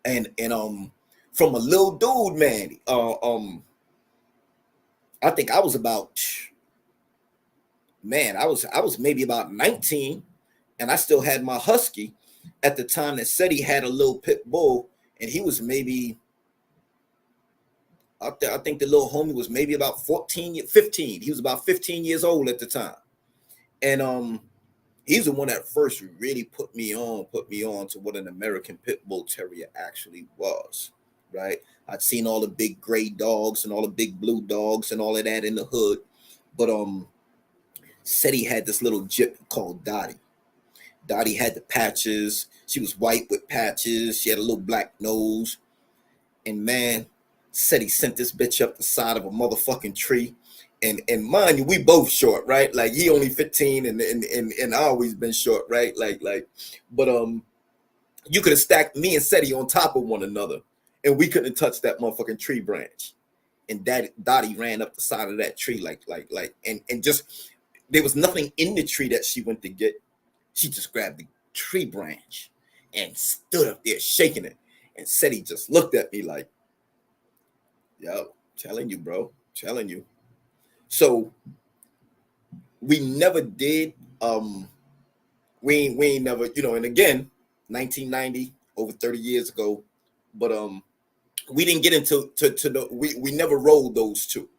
And from a little dude, man, I think I was about, man, I was maybe about 19, and I still had my Husky at the time that said he had a little pit bull, and he was maybe, I think the little homie was maybe about 15. He was about 15 years old at the time. And he's the one that first really put me on to what an American pit bull terrier actually was, right? I'd seen all the big gray dogs and all the big blue dogs and all of that in the hood, but said he had this little jip called Dottie. Dottie had the patches. She was white with patches. She had a little black nose, and man, said he sent this bitch up the side of a motherfucking tree. And mind you, we both short, right? Like he only 15 and I always been short, right? Like, but you could have stacked me and Seti on top of one another, and we couldn't touch that motherfucking tree branch. And Dottie ran up the side of that tree and just there was nothing in the tree that she went to get. She just grabbed the tree branch and stood up there shaking it. And Seti just looked at me like, yo, telling you, bro, telling you. So we never did. We ain't never, and again, 1990, over 30 years ago, but we didn't get into to the we never rolled those two.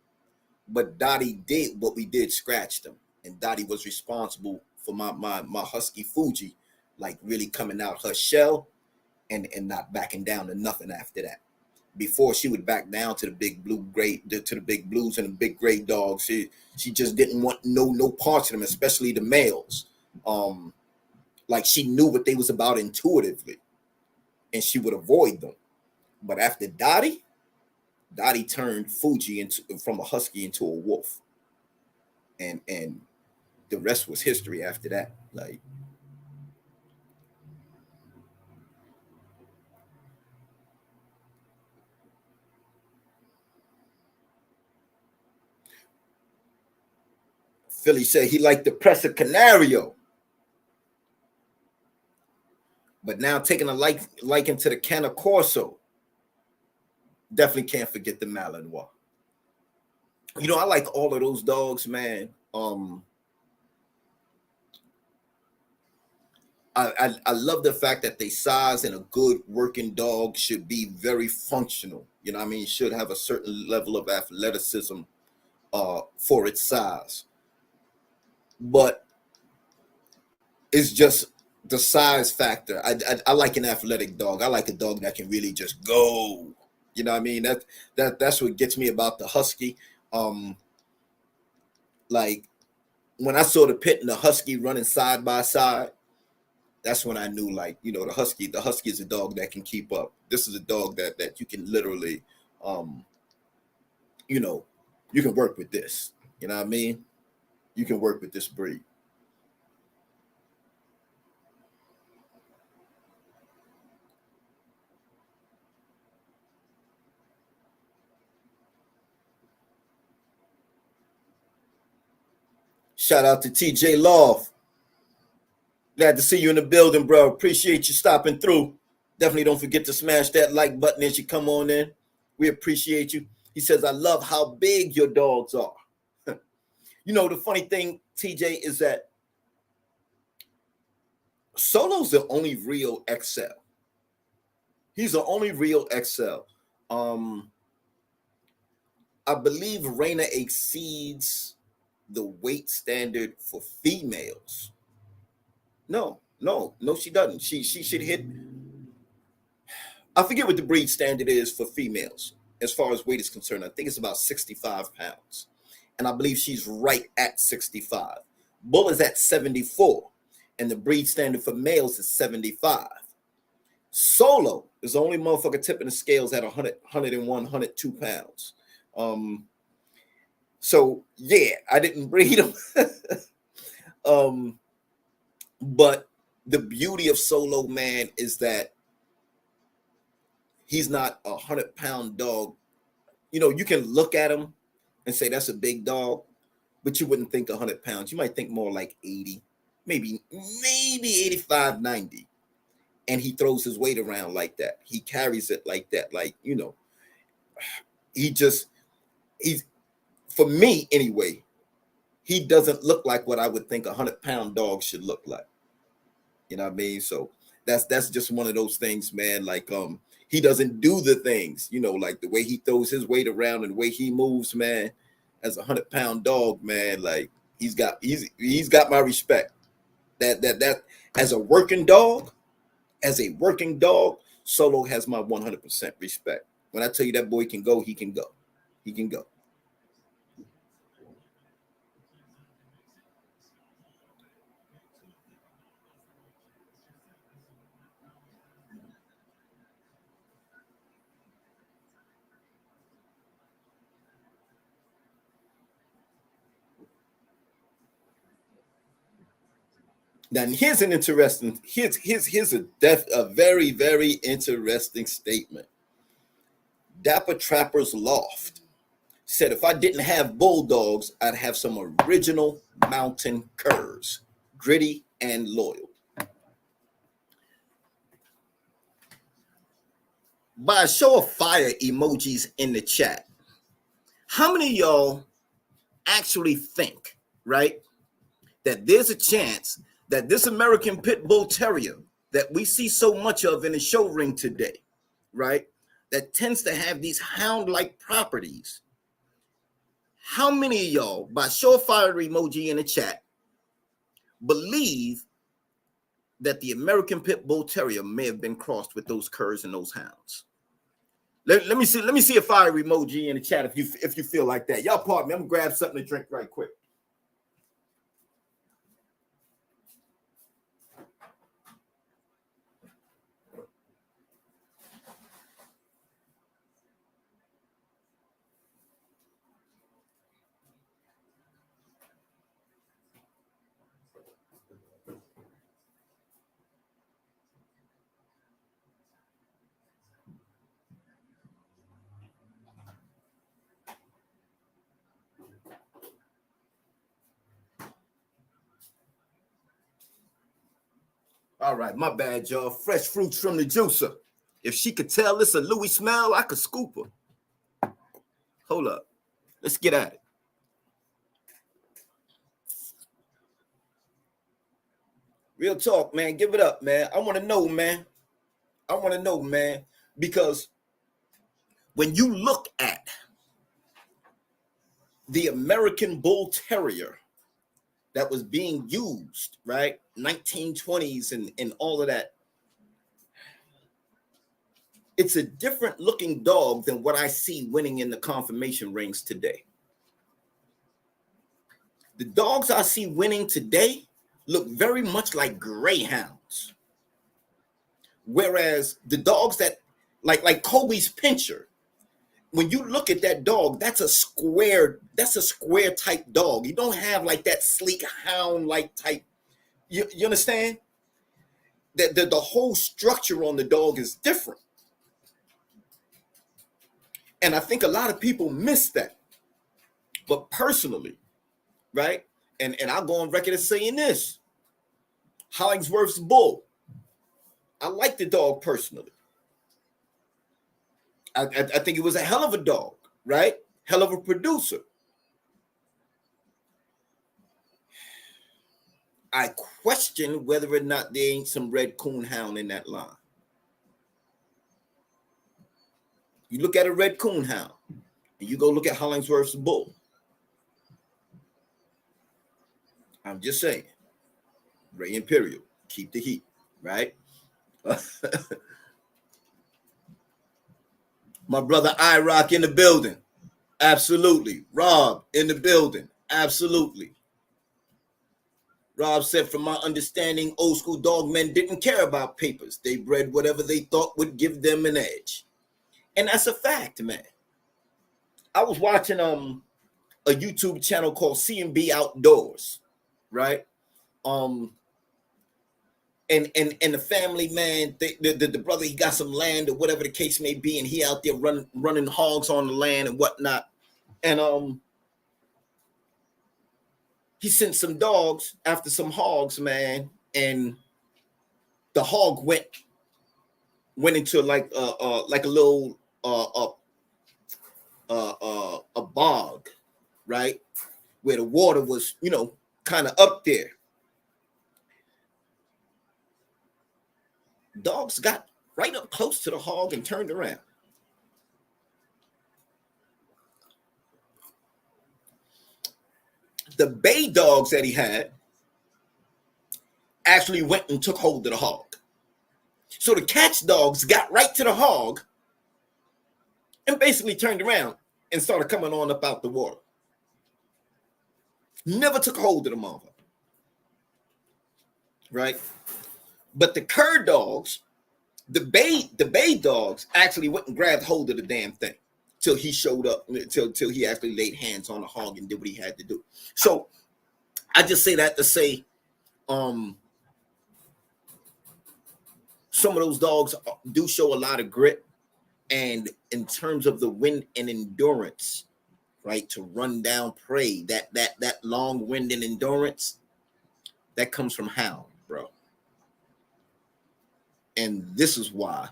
But Dottie did what we did, scratch them, and Dottie was responsible for my Husky Fuji, like really coming out her shell and not backing down to nothing after that. Before she would back down to the big blue gray, to the big blues and the big gray dogs, she just didn't want no parts of them, especially the males. Like she knew what they was about intuitively, and she would avoid them. But after Dottie turned Fuji from a husky into a wolf, and the rest was history after that. Like, Philly said he liked the Presa Canario, but now taking a liking to the Canna Corso. Definitely can't forget the Malinois. I like all of those dogs, man. I love the fact that they size, and a good working dog should be very functional. I mean, should have a certain level of athleticism for its size. But it's just the size factor. I like an athletic dog. I like a dog that can really just go. You know what I mean? That's what gets me about the Husky. Like when I saw the Pit and the Husky running side by side, that's when I knew, like, the Husky is a dog that can keep up. This is a dog that you can literally, you can work with this. You know what I mean? You can work with this breed. Shout out to TJ Love. Glad to see you in the building, bro. Appreciate you stopping through. Definitely don't forget to smash that like button as you come on in. We appreciate you. He says, I love how big your dogs are. The funny thing, TJ, is that Solo's the only real XL. He's the only real XL. I believe Raina exceeds the weight standard for females. No, she doesn't. She should hit. I forget what the breed standard is for females as far as weight is concerned. I think it's about 65 pounds. And I believe she's right at 65. Bull is at 74. And the breed standard for males is 75. Solo is the only motherfucker tipping the scales at 100, 101, 102 pounds. So, yeah, I didn't breed him. But the beauty of Solo, man, is that he's not a 100-pound dog. You can look at him and say that's a big dog, but you wouldn't think 100 pounds. You might think more like 80, maybe 85, 90. And he throws his weight around like that. He carries it like that. Like, he's, for me anyway, he doesn't look like what I would think 100-pound dog should look like. You know what I mean? So that's just one of those things, man. Like, he doesn't do the things, like the way he throws his weight around and the way he moves, man. As a 100-pound dog, man, like he's got my respect. That as a working dog, Solo has my 100% respect. When I tell you that boy can go, he can go. He can go. Now here's an interesting. Here's a very, very interesting statement. Dapper Trapper's Loft said, if I didn't have bulldogs, I'd have some original mountain curs, gritty and loyal. By a show of fire emojis in the chat, how many of y'all actually think, right, that there's a chance that this American Pit Bull Terrier that we see so much of in the show ring today, right, that tends to have these hound-like properties. How many of y'all, by show of fire emoji in the chat, believe that the American Pit Bull Terrier may have been crossed with those curs and those hounds? Let me see a fire emoji in the chat if you feel like that. Y'all pardon me. I'm gonna grab something to drink right quick. All right, my bad, y'all. Fresh fruits from the juicer. If she could tell this a Louis smell, I could scoop her. Hold up. Let's get at it. Real talk, man. Give it up, man. I want to know, man. I want to know, man. Because when you look at the American Bull Terrier that was being used, right? 1920s and all of that. It's a different looking dog than what I see winning in the confirmation rings today. The dogs I see winning today look very much like greyhounds. Whereas the dogs that, like Kobe's Pinscher, when you look at that dog, that's a square type dog. You don't have like that sleek hound-like type. You understand? That the whole structure on the dog is different. And I think a lot of people miss that. But personally, right? And I'll go on record as saying this. Hollingsworth's bull. I like the dog personally. I think it was a hell of a dog, right? Hell of a producer. I question whether or not there ain't some red coonhound in that line. You look at a red coonhound, and you go look at Hollingsworth's bull. I'm just saying, Ray Imperial, keep the heat, right? My brother iRock in the building. Absolutely. Rob in the building. Absolutely. Rob said, from my understanding, old school dog men didn't care about papers. They bred whatever they thought would give them an edge. And that's a fact, man. I was watching a YouTube channel called C&B Outdoors, right? And the family, man, the brother, he got some land or whatever the case may be, and he out there running hogs on the land and whatnot. And he sent some dogs after some hogs, man, and the hog went into like a little a bog, right, where the water was, kind of up there. Dogs got right up close to the hog and turned around. The bay dogs that he had actually went and took hold of the hog. So the catch dogs got right to the hog and basically turned around and started coming on up out the water. Never took hold of the mother. Right? But the cur dogs, the bay dogs actually went and grabbed hold of the damn thing till he showed up, till he actually laid hands on the hog and did what he had to do. So I just say that to say, some of those dogs do show a lot of grit, and in terms of the wind and endurance, right, to run down prey, that long wind and endurance, that comes from hound, bro. And this is why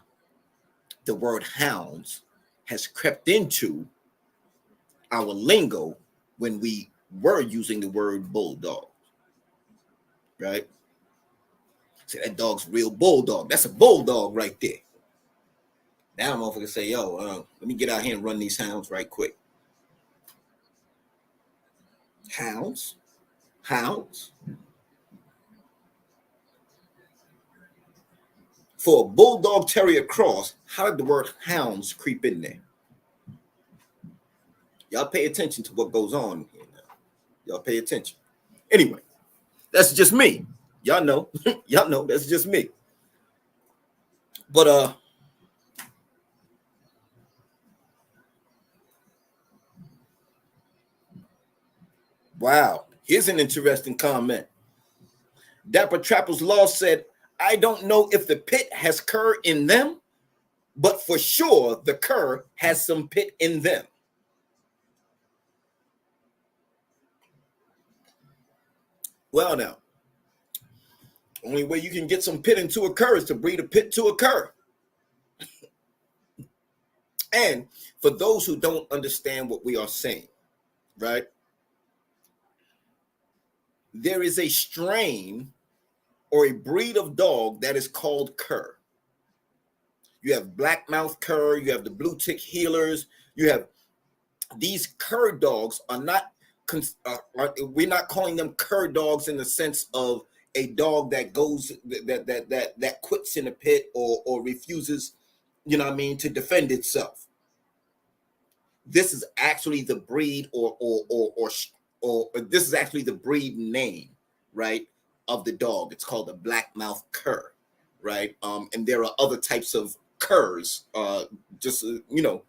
the word hounds has crept into our lingo when we were using the word bulldog. right? Say that dog's real bulldog. That's a bulldog right there. Now motherfucker say, yo, let me get out here and run these hounds right quick. Hounds? Hounds? For a bulldog terrier cross, how did the word hounds creep in there? Y'all pay attention to what goes on here now. Y'all pay attention. Anyway, that's just me. Y'all know. Y'all know that's just me. But wow, here's an interesting comment. Dapper Trapper's Law said, I don't know if the pit has cur in them, but for sure the cur has some pit in them. Well, now, only way you can get some pit into a cur is to breed a pit to a cur. And for those who don't understand what we are saying, right? There is a strain or a breed of dog that is called cur. You have blackmouth cur, you have the blue tick healers, you have these cur dogs are not, we're not calling them cur dogs in the sense of a dog that goes, that quits in a pit or refuses, you know what I mean, to defend itself. This is actually the breed or this is actually the breed name, right, of the dog. It's called a blackmouth cur, right? And there are other types of curs. You know,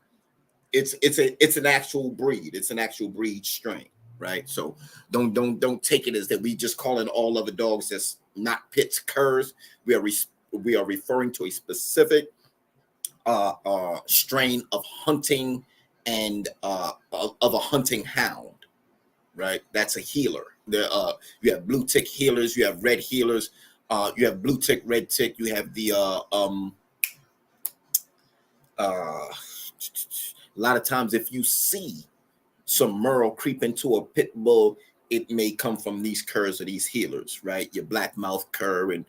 it's an actual breed. It's an actual breed strain, right? So don't take it as that we just calling all other dogs that's not pits curs. We are referring to a specific strain of hunting and of a hunting hound, right? That's a healer. There, you have blue tick healers, you have red healers, you have blue tick, red tick, you have the a lot of times if you see some merle creep into a pit bull, it may come from these curs or these healers, right? Your blackmouth cur and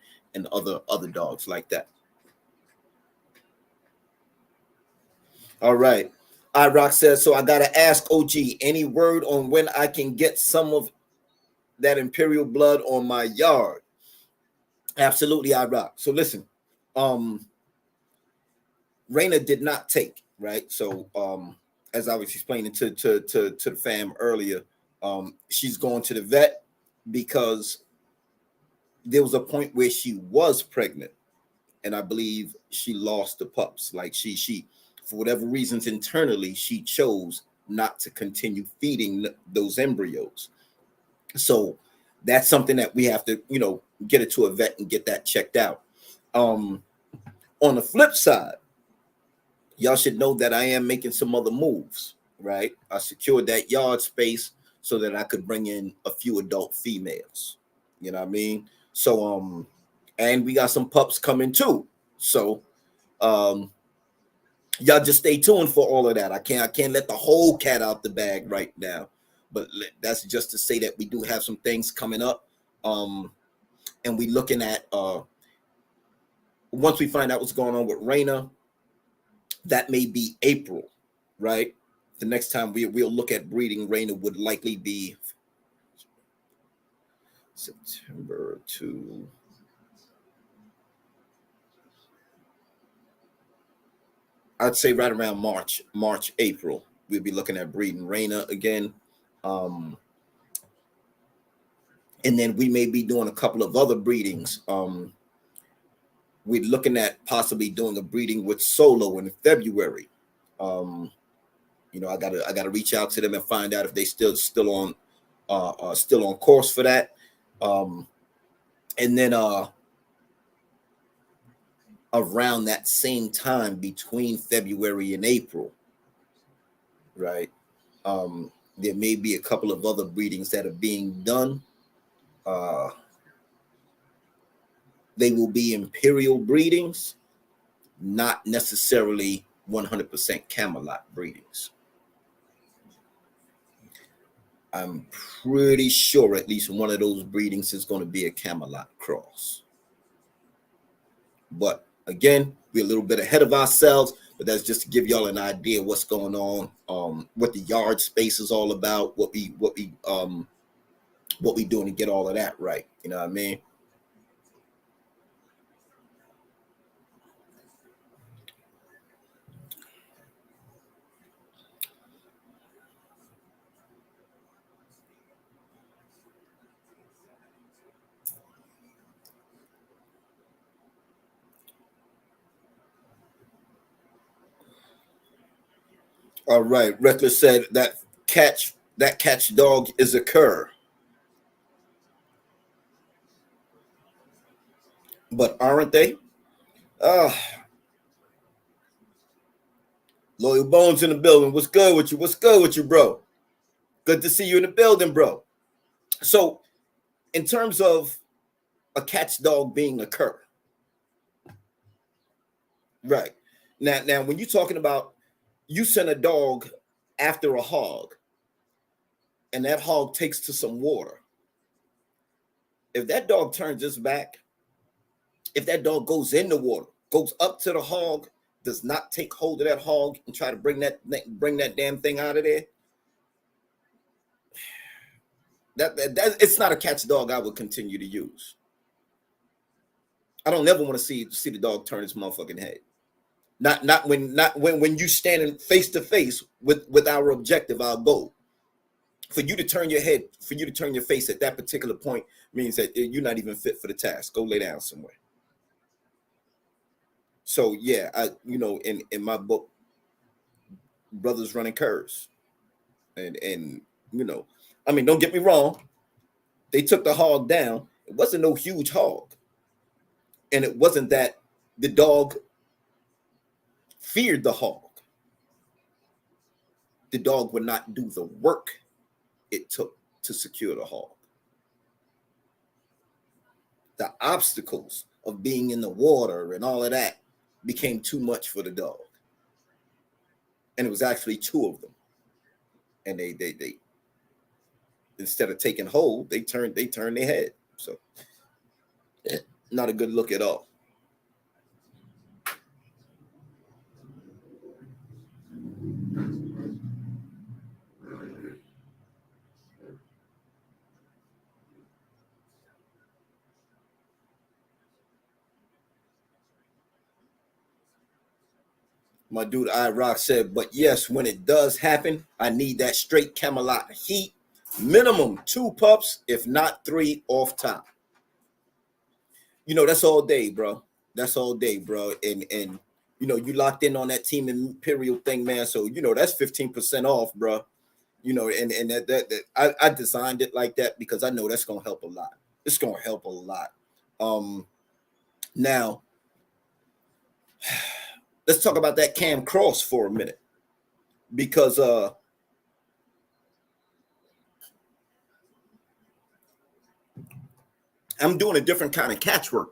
other dogs like that. All right. iRock says, so I gotta ask OG, any word on when I can get some of that imperial blood on my yard? Absolutely, iRock. So listen, Raina did not take, right? So as I was explaining to the fam earlier, she's going to the vet because there was a point where she was pregnant, and I believe she lost the pups. Like she for whatever reasons internally, she chose not to continue feeding those embryos. So that's something that we have to, you know, get it to a vet and get that checked out. On the flip side, y'all should know that I am making some other moves, right? I secured that yard space so that I could bring in a few adult females. You know what I mean? So and we got some pups coming too. So y'all just stay tuned for all of that. I can't let the whole cat out the bag right now, but that's just to say that we do have some things coming up, and we looking at once we find out what's going on with Raina, that may be April, right? The next time we'll look at breeding Raina would likely be September to I'd say right around March, April, we'll be looking at breeding Raina again. And then we may be doing a couple of other breedings. We're looking at possibly doing a breeding with Solo in February. You know, I gotta reach out to them and find out if they still on course for that. And then around that same time between February and April, right? There may be a couple of other breedings that are being done. They will be imperial breedings, not necessarily 100% Camelot breedings. I'm pretty sure at least one of those breedings is going to be a Camelot cross. But again, we're a little bit ahead of ourselves, but that's just to give y'all an idea of what's going on, what the yard space is all about, what we doing to get all of that right. You know what I mean? All right. Reckless said that catch dog is a cur. But aren't they? Uh Loyal Bones in the building. What's good with you? What's good with you, bro? Good to see you in the building, bro. So, in terms of a catch dog being a cur, right? Now, when you're talking about you send a dog after a hog, and that hog takes to some water. If that dog turns his back, if that dog goes in the water, goes up to the hog, does not take hold of that hog and try to bring that damn thing out of there, that it's not a catch dog I would continue to use. I don't never want to see the dog turn his motherfucking head. Not when you standing face to face with our objective, our goal. For you to turn your head, for you to turn your face at that particular point means that you're not even fit for the task. Go lay down somewhere. So yeah, in my book, brothers running curves, and I mean, don't get me wrong, they took the hog down. It wasn't no huge hog, and it wasn't that the dog feared the hog. The dog would not do the work it took to secure the hog. The obstacles of being in the water and all of that became too much for the dog, and it was actually two of them, and they instead of taking hold, they turned their head. So not a good look at all. My dude iRock said, but yes, when it does happen, I need that straight Camelot heat. Minimum 2 pups, if not 3 off top. That's all day, bro. That's all day, bro. And you locked in on that Team Imperial thing, man. So that's 15% off, bro. And I designed it like that because I know that's gonna help a lot. It's gonna help a lot. Now let's talk about that Cam Cross for a minute, because I'm doing a different kind of catch work,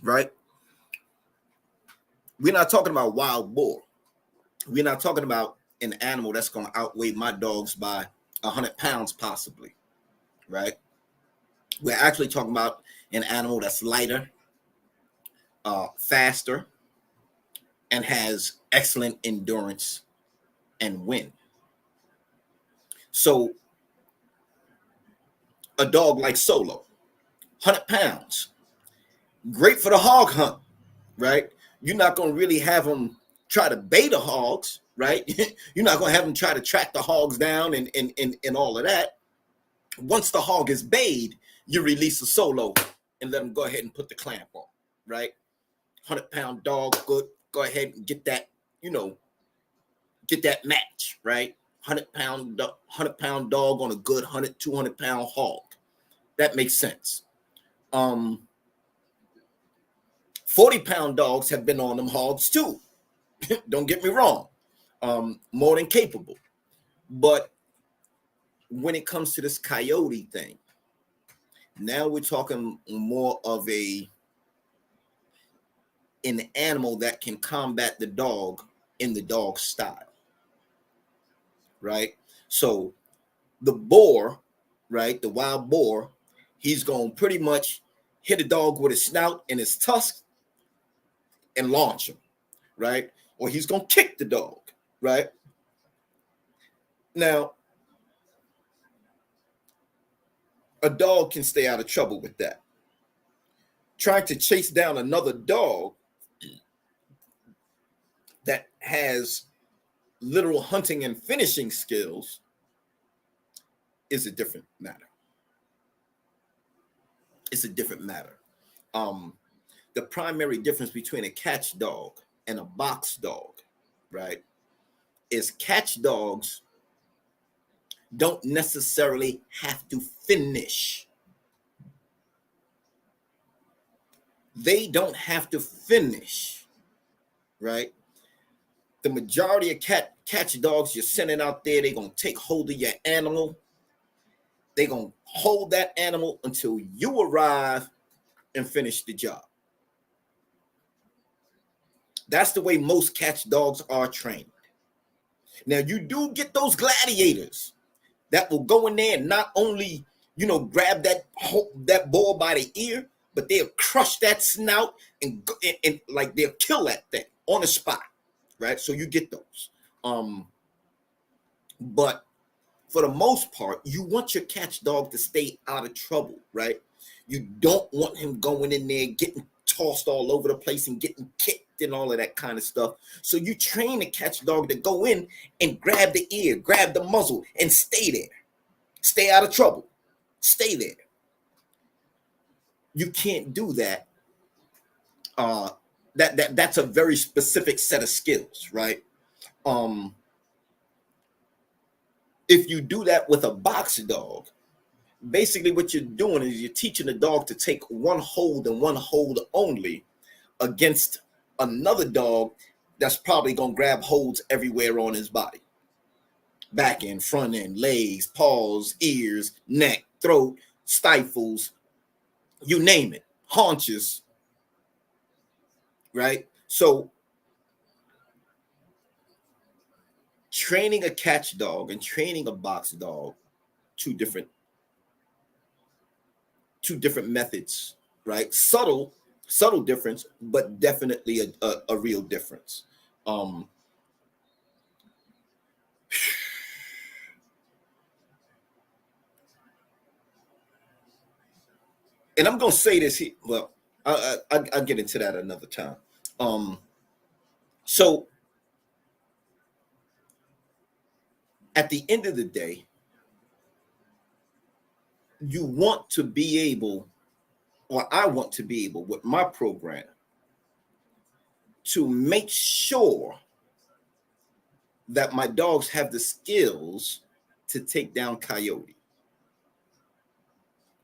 right? We're not talking about wild boar. We're not talking about an animal that's going to outweigh my dogs by 100 pounds, possibly, right? We're actually talking about an animal that's lighter, faster, and has excellent endurance and wind. So a dog like Solo, 100 pounds, great for the hog hunt, right? You're not going to really have them try to bait the hogs, right? You're not going to have them try to track the hogs down and all of that. Once the hog is bayed, you release a Solo and let them go ahead and put the clamp on, right? 100-pound dog, good. Go ahead and get that, get that match, right? 100-pound dog on a good 100, 200-pound hog. That makes sense. 40-pound dogs have been on them hogs too. Don't get me wrong. More than capable. But when it comes to this coyote thing, now we're talking more of an animal that can combat the dog in the dog style, right? So the boar, right, the wild boar, he's going to pretty much hit a dog with his snout and his tusk and launch him, right? Or he's going to kick the dog, right? Now, a dog can stay out of trouble with that. Trying to chase down another dog that has literal hunting and finishing skills is a different matter. It's a different matter. The primary difference between a catch dog and a box dog, right, is catch dogs don't necessarily have to finish. They don't have to finish, right? The majority of catch dogs you're sending out there, they're going to take hold of your animal. They're going to hold that animal until you arrive and finish the job. That's the way most catch dogs are trained. Now, you do get those gladiators that will go in there and not only, grab that bull by the ear, but they'll crush that snout and like they'll kill that thing on the spot, right? So you get those. But for the most part, you want your catch dog to stay out of trouble, right? You don't want him going in there getting tossed all over the place and getting kicked and all of that kind of stuff. So you train the catch dog to go in and grab the ear, grab the muzzle, and stay there. Stay out of trouble. Stay there. You can't do that. That's a very specific set of skills, right? If you do that with a box dog, basically what you're doing is you're teaching the dog to take one hold and one hold only against another dog that's probably going to grab holds everywhere on his body. Back end, front end, legs, paws, ears, neck, throat, stifles, you name it, haunches, right? So training a catch dog and training a box dog, two different methods, right? Subtle difference, but definitely a real difference. And I'm gonna say this here. Well, I'll get into that another time. So at the end of the day, you want to be able, or I want to be able with my program to make sure that my dogs have the skills to take down coyote,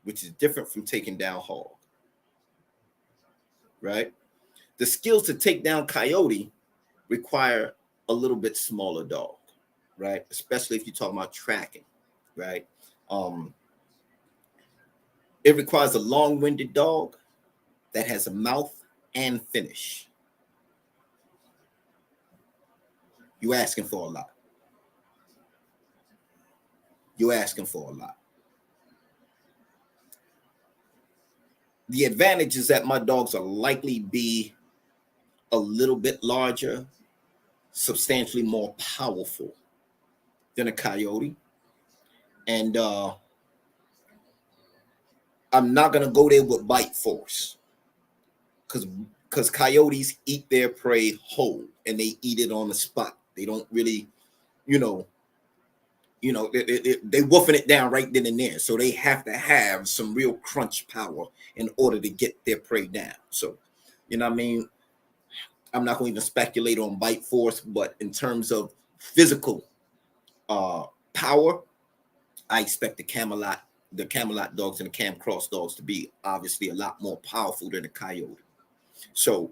which is different from taking down hog, right? The skills to take down coyote require a little bit smaller dog, right? Especially if you're talking about tracking, right? It requires a long-winded dog that has a mouth and finish. You're asking for a lot. You're asking for a lot. The advantage is that my dogs will likely be a little bit larger, substantially more powerful than a coyote. And I'm not going to go there with bite force because coyotes eat their prey whole and they eat it on the spot. They don't really, they woofing it down right then and there. So they have to have some real crunch power in order to get their prey down. So, you know what I mean? I'm not going to even speculate on bite force, but in terms of physical power, I expect the Camelot dogs and the Cam Cross dogs to be obviously a lot more powerful than a coyote. So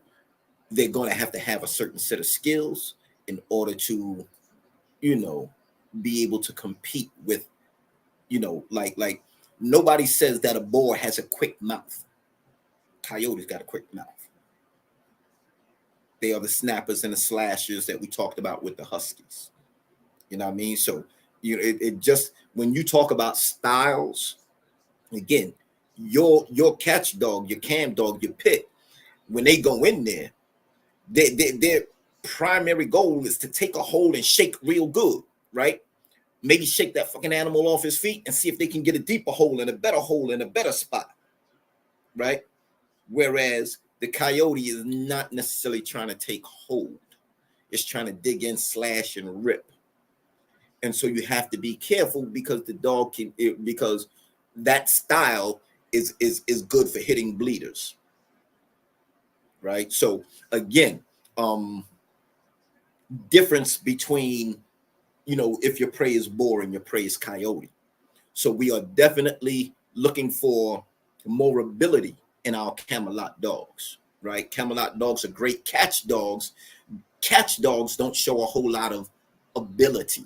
they're going to have a certain set of skills in order to, be able to compete with, like nobody says that a boar has a quick mouth. Coyote's got a quick mouth. They are the snappers and the slashers that we talked about with the Huskies. You know what I mean? So it just, when you talk about styles, again, your catch dog, your cam dog, your pit, when they go in there, their primary goal is to take a hold and shake real good, right? Maybe shake that fucking animal off his feet and see if they can get a deeper hole and a better spot, right? Whereas the coyote is not necessarily trying to take hold. It's trying to dig in, slash, and rip. And so you have to be careful, because the dog because that style is good for hitting bleeders, right? So again, difference between, if your prey is boar and your prey is coyote. So we are definitely looking for more ability in our Camelot dogs, right? Camelot dogs are great catch dogs. Catch dogs don't show a whole lot of ability.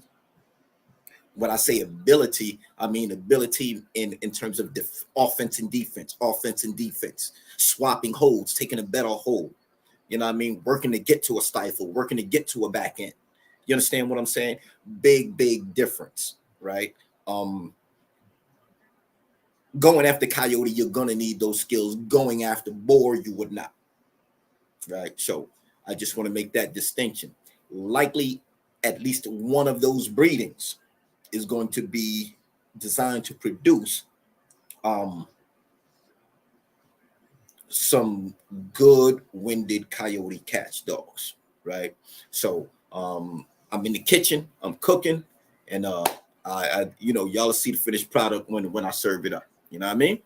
When I say ability, I mean ability in terms of offense and defense, swapping holds, taking a better hold. You know what I mean? Working to get to a stifle, working to get to a back end. You understand what I'm saying? Big difference, right? Going after coyote, you're going to need those skills. Going after boar, you would not, right? So I just want to make that distinction. Likely, at least one of those breedings is going to be designed to produce some good winded coyote catch dogs, right? So I'm in the kitchen, I'm cooking, and I y'all see the finished product when I serve it up. You know what I mean?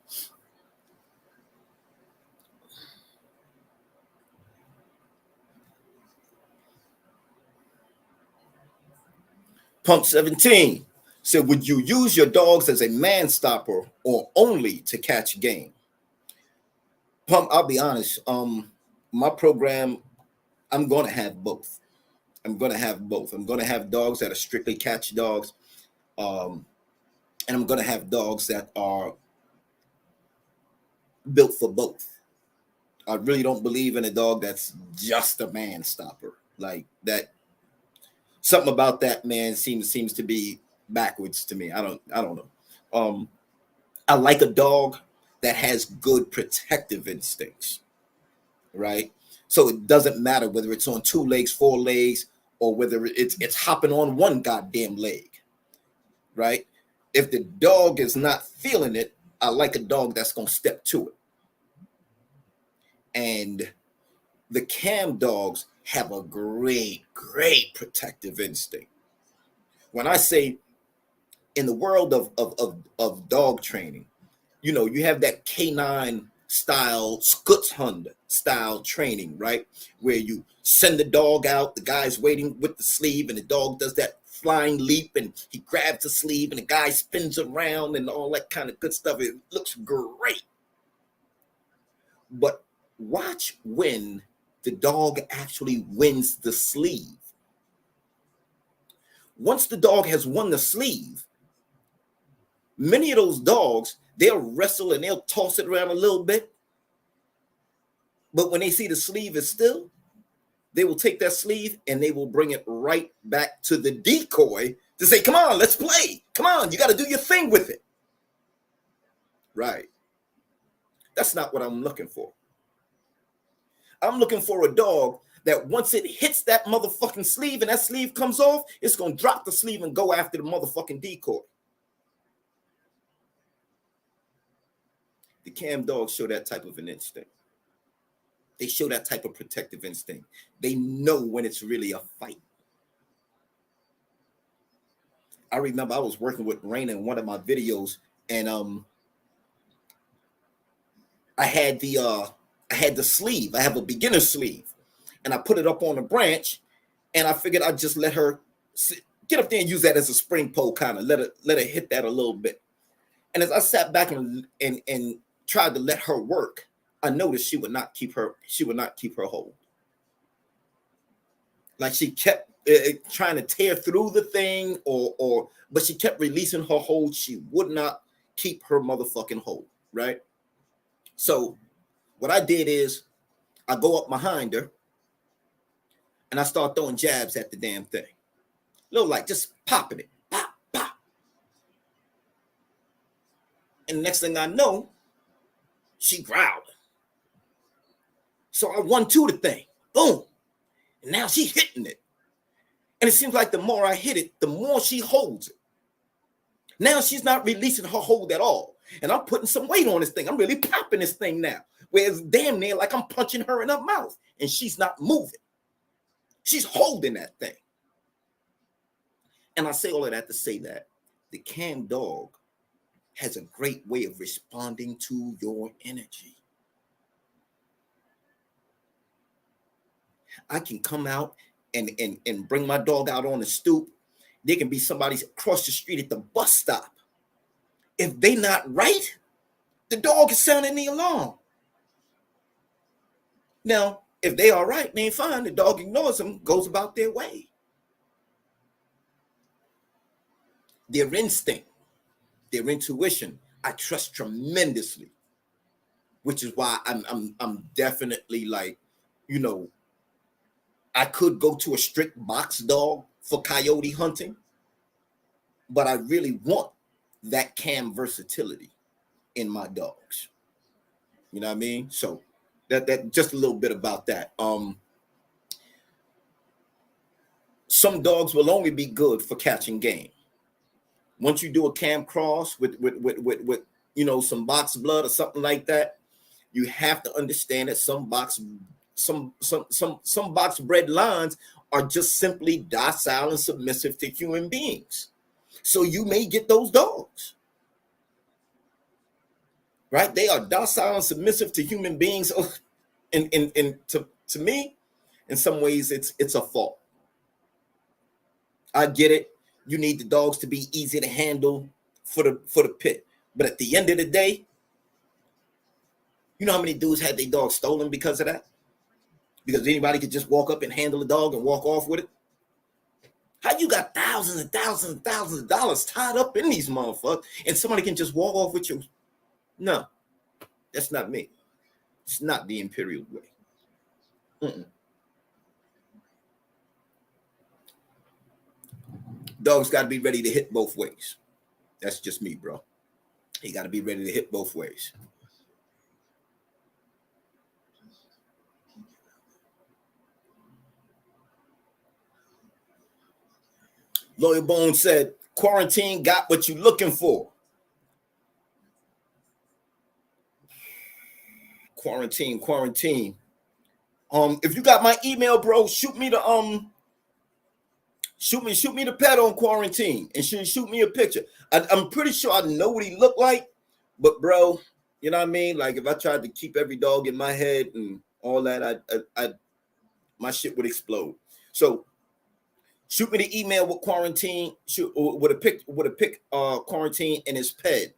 Pump 17 said, would you use your dogs as a man stopper or only to catch game? Pump, I'll be honest. My program, I'm going to have both. I'm going to have dogs that are strictly catch dogs. And I'm going to have dogs that are built for both. I really don't believe in a dog that's just a man stopper. Like that, something about that man seems to be backwards to me. I don't know. I like a dog that has good protective instincts, right? So it doesn't matter whether it's on 2 legs, 4 legs, or whether it's hopping on one goddamn leg, right? If the dog is not feeling it, I like a dog that's gonna step to it. And the cam dogs have a great protective instinct. When I say in the world of dog training, you have that canine style, Schutzhund style training, right? Where you send the dog out, the guy's waiting with the sleeve, and the dog does that flying leap, and he grabs the sleeve, and the guy spins around, and all that kind of good stuff. It looks great. But watch when the dog actually wins the sleeve. Once the dog has won the sleeve, many of those dogs, they'll wrestle and they'll toss it around a little bit. But when they see the sleeve is still, they will take that sleeve and they will bring it right back to the decoy to say, come on, let's play. Come on, you got to do your thing with it. Right. That's not what I'm looking for. I'm looking for a dog that once it hits that motherfucking sleeve and that sleeve comes off, it's going to drop the sleeve and go after the motherfucking decoy. The cam dogs show that type of an instinct. They show that type of protective instinct. They know when it's really a fight. I remember I was working with Raina in one of my videos, and I had the sleeve. I have a beginner sleeve, and I put it up on a branch, and I figured I'd just let her get up there and use that as a spring pole, kind of let her hit that a little bit. And as I sat back and tried to let her work, I noticed she would not keep her hold. Like she kept trying to tear through the thing, but she kept releasing her hold. She would not keep her motherfucking hold, right? So what I did is I go up behind her and I start throwing jabs at the damn thing. Little like just popping it. Pop, pop, And next thing I know, she growled. So I 1-2 the thing. Boom. And now she's hitting it. And it seems like the more I hit it, the more she holds it. Now she's not releasing her hold at all. And I'm putting some weight on this thing. I'm really popping this thing now. Whereas damn near like I'm punching her in her mouth. And she's not moving. She's holding that thing. And I say all of that to say that the cam dog has a great way of responding to your energy. I can come out and bring my dog out on the stoop. There can be somebody across the street at the bus stop. If they not right, the dog is sounding the alarm. Now, if they are right, they ain't fine. The dog ignores them, goes about their way. Their instinct, their intuition, I trust tremendously, which is why I'm definitely like, you know, I could go to a strict box dog for coyote hunting, but I really want that cam versatility in my dogs. You know what I mean? So that just a little bit about that. Some dogs will only be good for catching game. Once you do a cam cross with you know, some box blood or something like that, you have to understand that some box bred lines are just simply docile and submissive to human beings. So you may get those dogs, right? They are docile and submissive to human beings. And to me, in some ways, it's a fault. I get it. You need the dogs to be easy to handle for the pit. But at the end of the day, you know how many dudes had their dog stolen because of that? Because anybody could just walk up and handle a dog and walk off with it. How you got thousands and thousands and thousands of dollars tied up in these motherfuckers and somebody can just walk off with you? No, that's not me. It's not the Imperial way. Dogs got to be ready to hit both ways. That's just me, bro. You got to be ready to hit both ways. Lawyer Bone said, quarantine got what you looking for. Quarantine. If you got my email, bro, shoot me the pet on quarantine and shoot me a picture. I'm pretty sure I know what he looked like, but bro, you know what I mean? Like if I tried to keep every dog in my head and all that, I my shit would explode. So shoot me the email with quarantine, with a pic quarantine and his pet.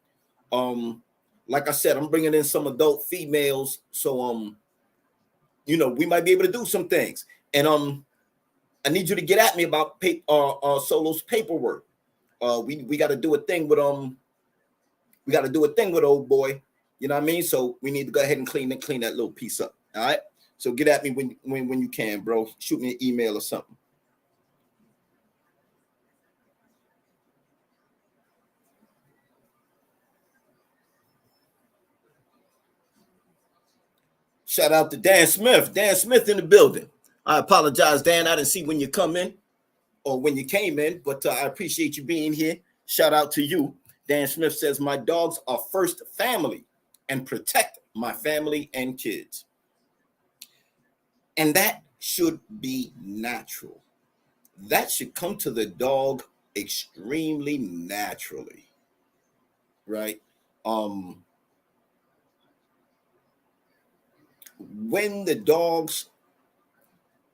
Like I said, I'm bringing in some adult females, so you know, we might be able to do some things. And I need you to get at me about Solo's paperwork. We got to do a thing with old boy. You know what I mean? So we need to go ahead and clean that little piece up. All right. So get at me when you can, bro. Shoot me an email or something. Shout out to Dan Smith. Dan Smith in the building. I apologize, Dan. I didn't see when you come in or when you came in, but I appreciate you being here. Shout out to you. Dan Smith says, my dogs are first family and protect my family and kids. And that should be natural. That should come to the dog extremely naturally, right? When the dogs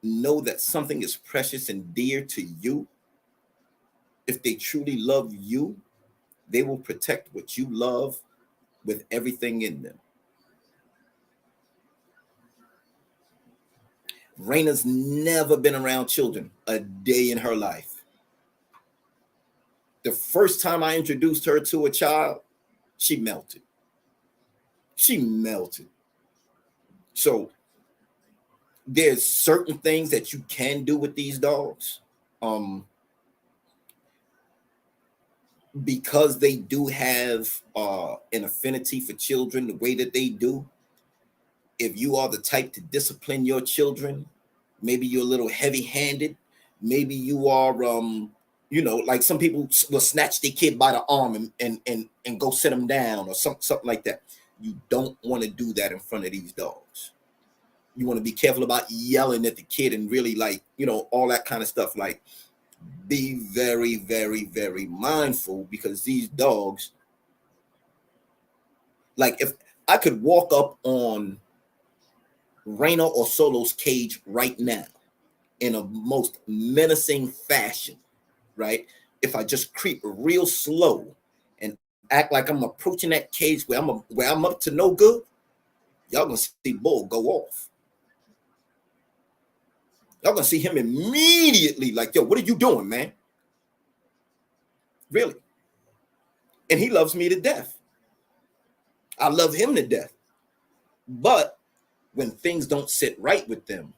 know that something is precious and dear to you, if they truly love you, they will protect what you love with everything in them. Raina's never been around children a day in her life. The first time I introduced her to a child, she melted. So there's certain things that you can do with these dogs. because they do have an affinity for children the way that they do. If you are the type to discipline your children, maybe you're a little heavy-handed, maybe you are like some people will snatch their kid by the arm and go sit them down or something like that. You don't want to do that in front of these dogs. You want to be careful about yelling at the kid and really all that kind of stuff. Like, be very, very, very mindful, because these dogs, like, if I could walk up on Raina or Solo's cage right now in a most menacing fashion, right? If I just creep real slow and act like I'm approaching that cage where I'm up to no good, y'all gonna see Bull go off. Y'all gonna see him immediately like, yo, what are you doing, man? Really? And he loves me to death. I love him to death. But when things don't sit right with them,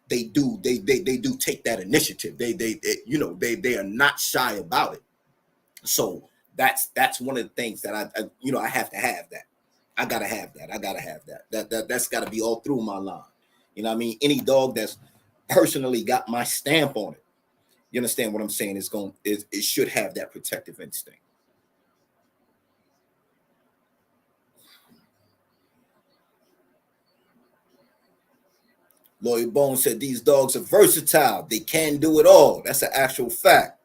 they do take that initiative. They are not shy about it. So that's one of the things that I have to have that. I gotta have that. I gotta have that. That's gotta be all through my line. You know what I mean? Any dog that's personally got my stamp on it, you understand what I'm saying? It should have that protective instinct. Lloyd Bones said these dogs are versatile. They can do it all. That's an actual fact.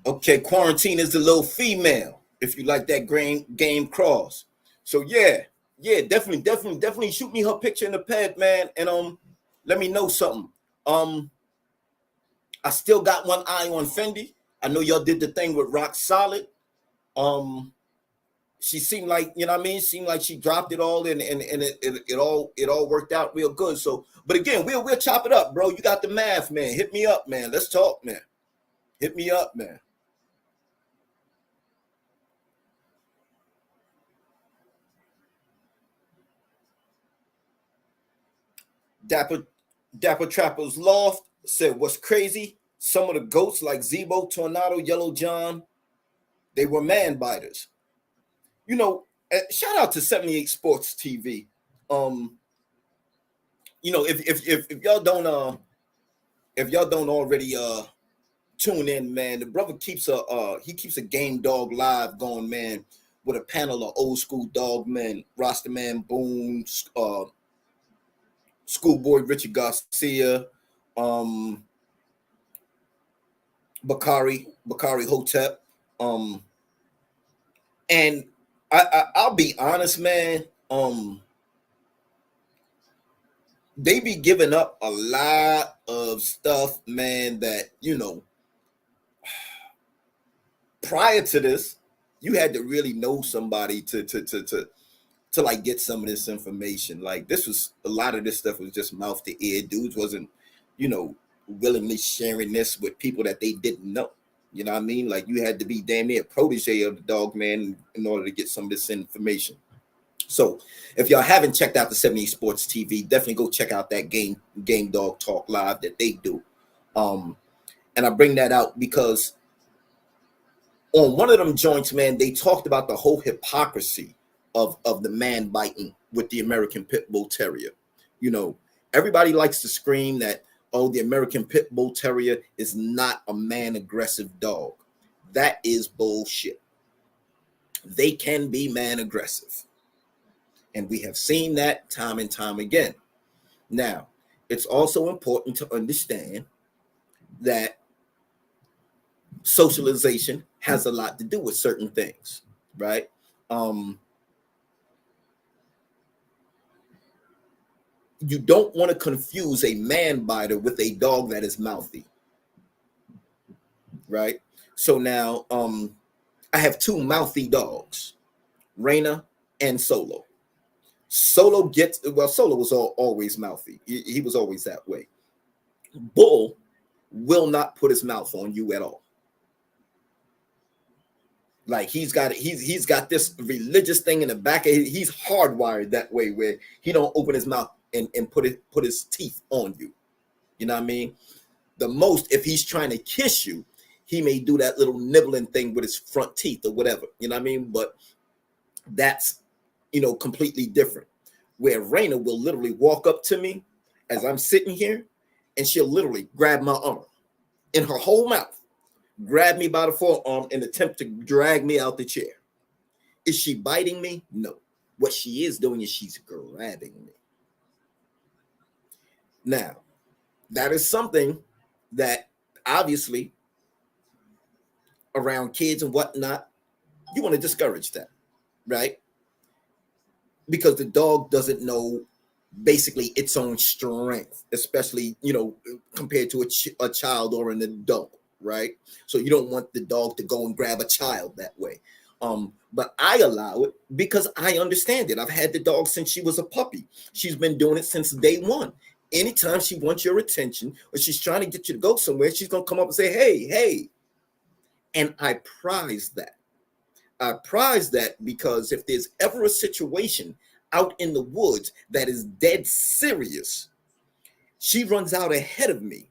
Okay, Quarantine is the little female, if you like that game cross. So yeah, definitely shoot me her picture in the ped, man, and let me know something. I still got one eye on Fendi. I know y'all did the thing with Rock Solid. She seemed like, you know what I mean? Seemed like she dropped it all and it all worked out real good. So, but again, we'll chop it up, bro. You got the math, man. Hit me up, man. Let's talk, man. Hit me up, man. Dapper Trapper's Loft said, what's crazy? Some of the goats like Zebo, Tornado, Yellow John, they were man biters. You know, shout out to 78 Sports TV. If y'all don't already tune in, man, the brother keeps a game dog live going, man, with a panel of old school dog men, Rastaman Boone, Schoolboy Richard Garcia, Bakari Hotep, and I'll be honest, man. They be giving up a lot of stuff, man, that, prior to this, you had to really know somebody to like get some of this information. Like, this was, a lot of this stuff was just mouth to ear. Dudes wasn't, willingly sharing this with people that they didn't know. You know what I mean? Like, you had to be damn near a protege of the dog man in order to get some of this information. So if y'all haven't checked out the 70 Sports TV, definitely go check out that game dog talk live that they do. And I bring that out because on one of them joints, man, they talked about the whole hypocrisy of the man biting with the American Pit Bull Terrier. Everybody likes to scream that, oh, the American Pit Bull Terrier is not a man aggressive dog. That is bullshit. They can be man aggressive. And we have seen that time and time again. Now, it's also important to understand that socialization has a lot to do with certain things, right? You don't want to confuse a man biter with a dog that is mouthy, right? So now, I have two mouthy dogs, Raina and Solo. Solo was always mouthy. He was always that way. Bull will not put his mouth on you at all. Like he's got this religious thing in the back of he's hardwired that way where he don't open his mouth and put his teeth on you. You know what I mean? The most, if he's trying to kiss you, he may do that little nibbling thing with his front teeth or whatever. You know what I mean? But that's, completely different. Where Raina will literally walk up to me as I'm sitting here, and she'll literally grab my arm in her whole mouth, grab me by the forearm and attempt to drag me out the chair. Is she biting me? No. What she is doing is she's grabbing me. Now, that is something that obviously around kids and whatnot, you want to discourage that, right? Because the dog doesn't know basically its own strength, especially, compared to a child or an adult, right? So you don't want the dog to go and grab a child that way. But I allow it because I understand it. I've had the dog since she was a puppy. She's been doing it since day one. Anytime she wants your attention or she's trying to get you to go somewhere, she's going to come up and say, hey, hey. And I prize that. I prize that because if there's ever a situation out in the woods that is dead serious, she runs out ahead of me.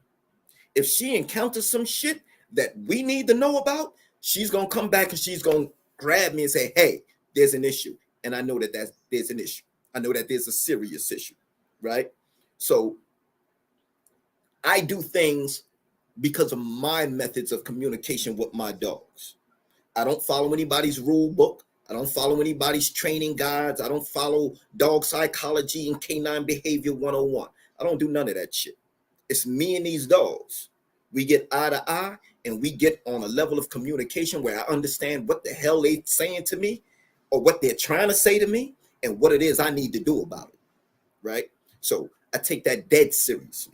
If she encounters some shit that we need to know about, she's going to come back and she's going to grab me and say, hey, there's an issue. And I know that there's an issue. I know that there's a serious issue, right? So I do things because of my methods of communication with my dogs. I don't follow anybody's rule book. I don't follow anybody's training guides. I don't follow dog psychology and canine behavior 101. I don't do none of that shit. It's me and these dogs. We get eye to eye and we get on a level of communication where I understand what the hell they're saying to me or what they're trying to say to me and what it is I need to do about it, right? So I take that dead seriously.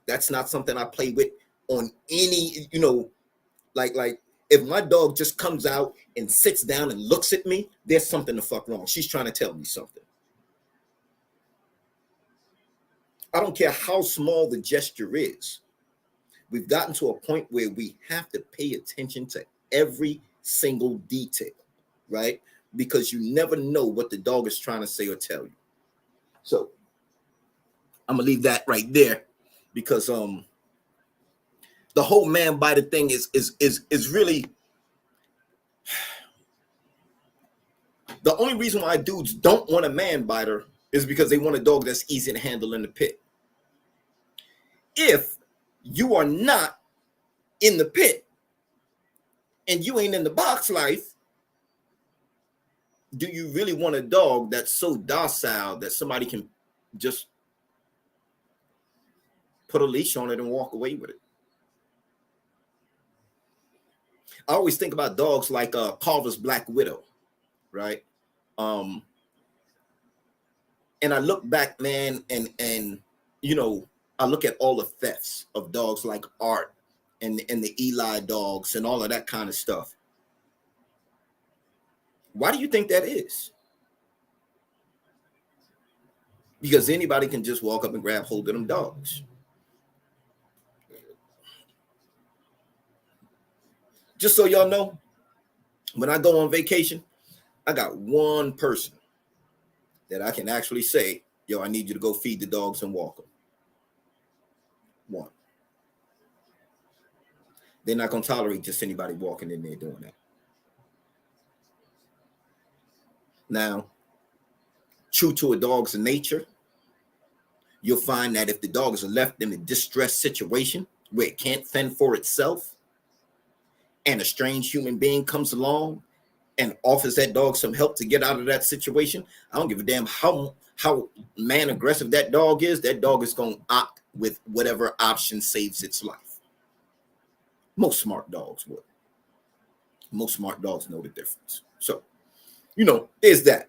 That's not something I play with on any, like if my dog just comes out and sits down and looks at me, there's something the fuck wrong. She's trying to tell me something. I don't care how small the gesture is. We've gotten to a point where we have to pay attention to every single detail, right? Because you never know what the dog is trying to say or tell you. So I'm gonna leave that right there because the whole man biter thing is really the only reason why dudes don't want a man biter is because they want a dog that's easy to handle in the pit. If you are not in the pit and you ain't in the box life, do you really want a dog that's so docile that somebody can just put a leash on it and walk away with it? I always think about dogs like Carver's Black Widow, right? And I look back, man, and I look at all the thefts of dogs like Art and the Eli dogs and all of that kind of stuff. Why do you think that is? Because anybody can just walk up and grab hold of them dogs. Just so y'all know, when I go on vacation, I got one person that I can actually say, yo, I need you to go feed the dogs and walk them. One. They're not going to tolerate just anybody walking in there doing that. Now, true to a dog's nature, you'll find that if the dog is left in a distressed situation where it can't fend for itself, and a strange human being comes along and offers that dog some help to get out of that situation, I don't give a damn how man aggressive that dog is going to opt with whatever option saves its life. Most smart dogs would. Most smart dogs know the difference. So, there's that.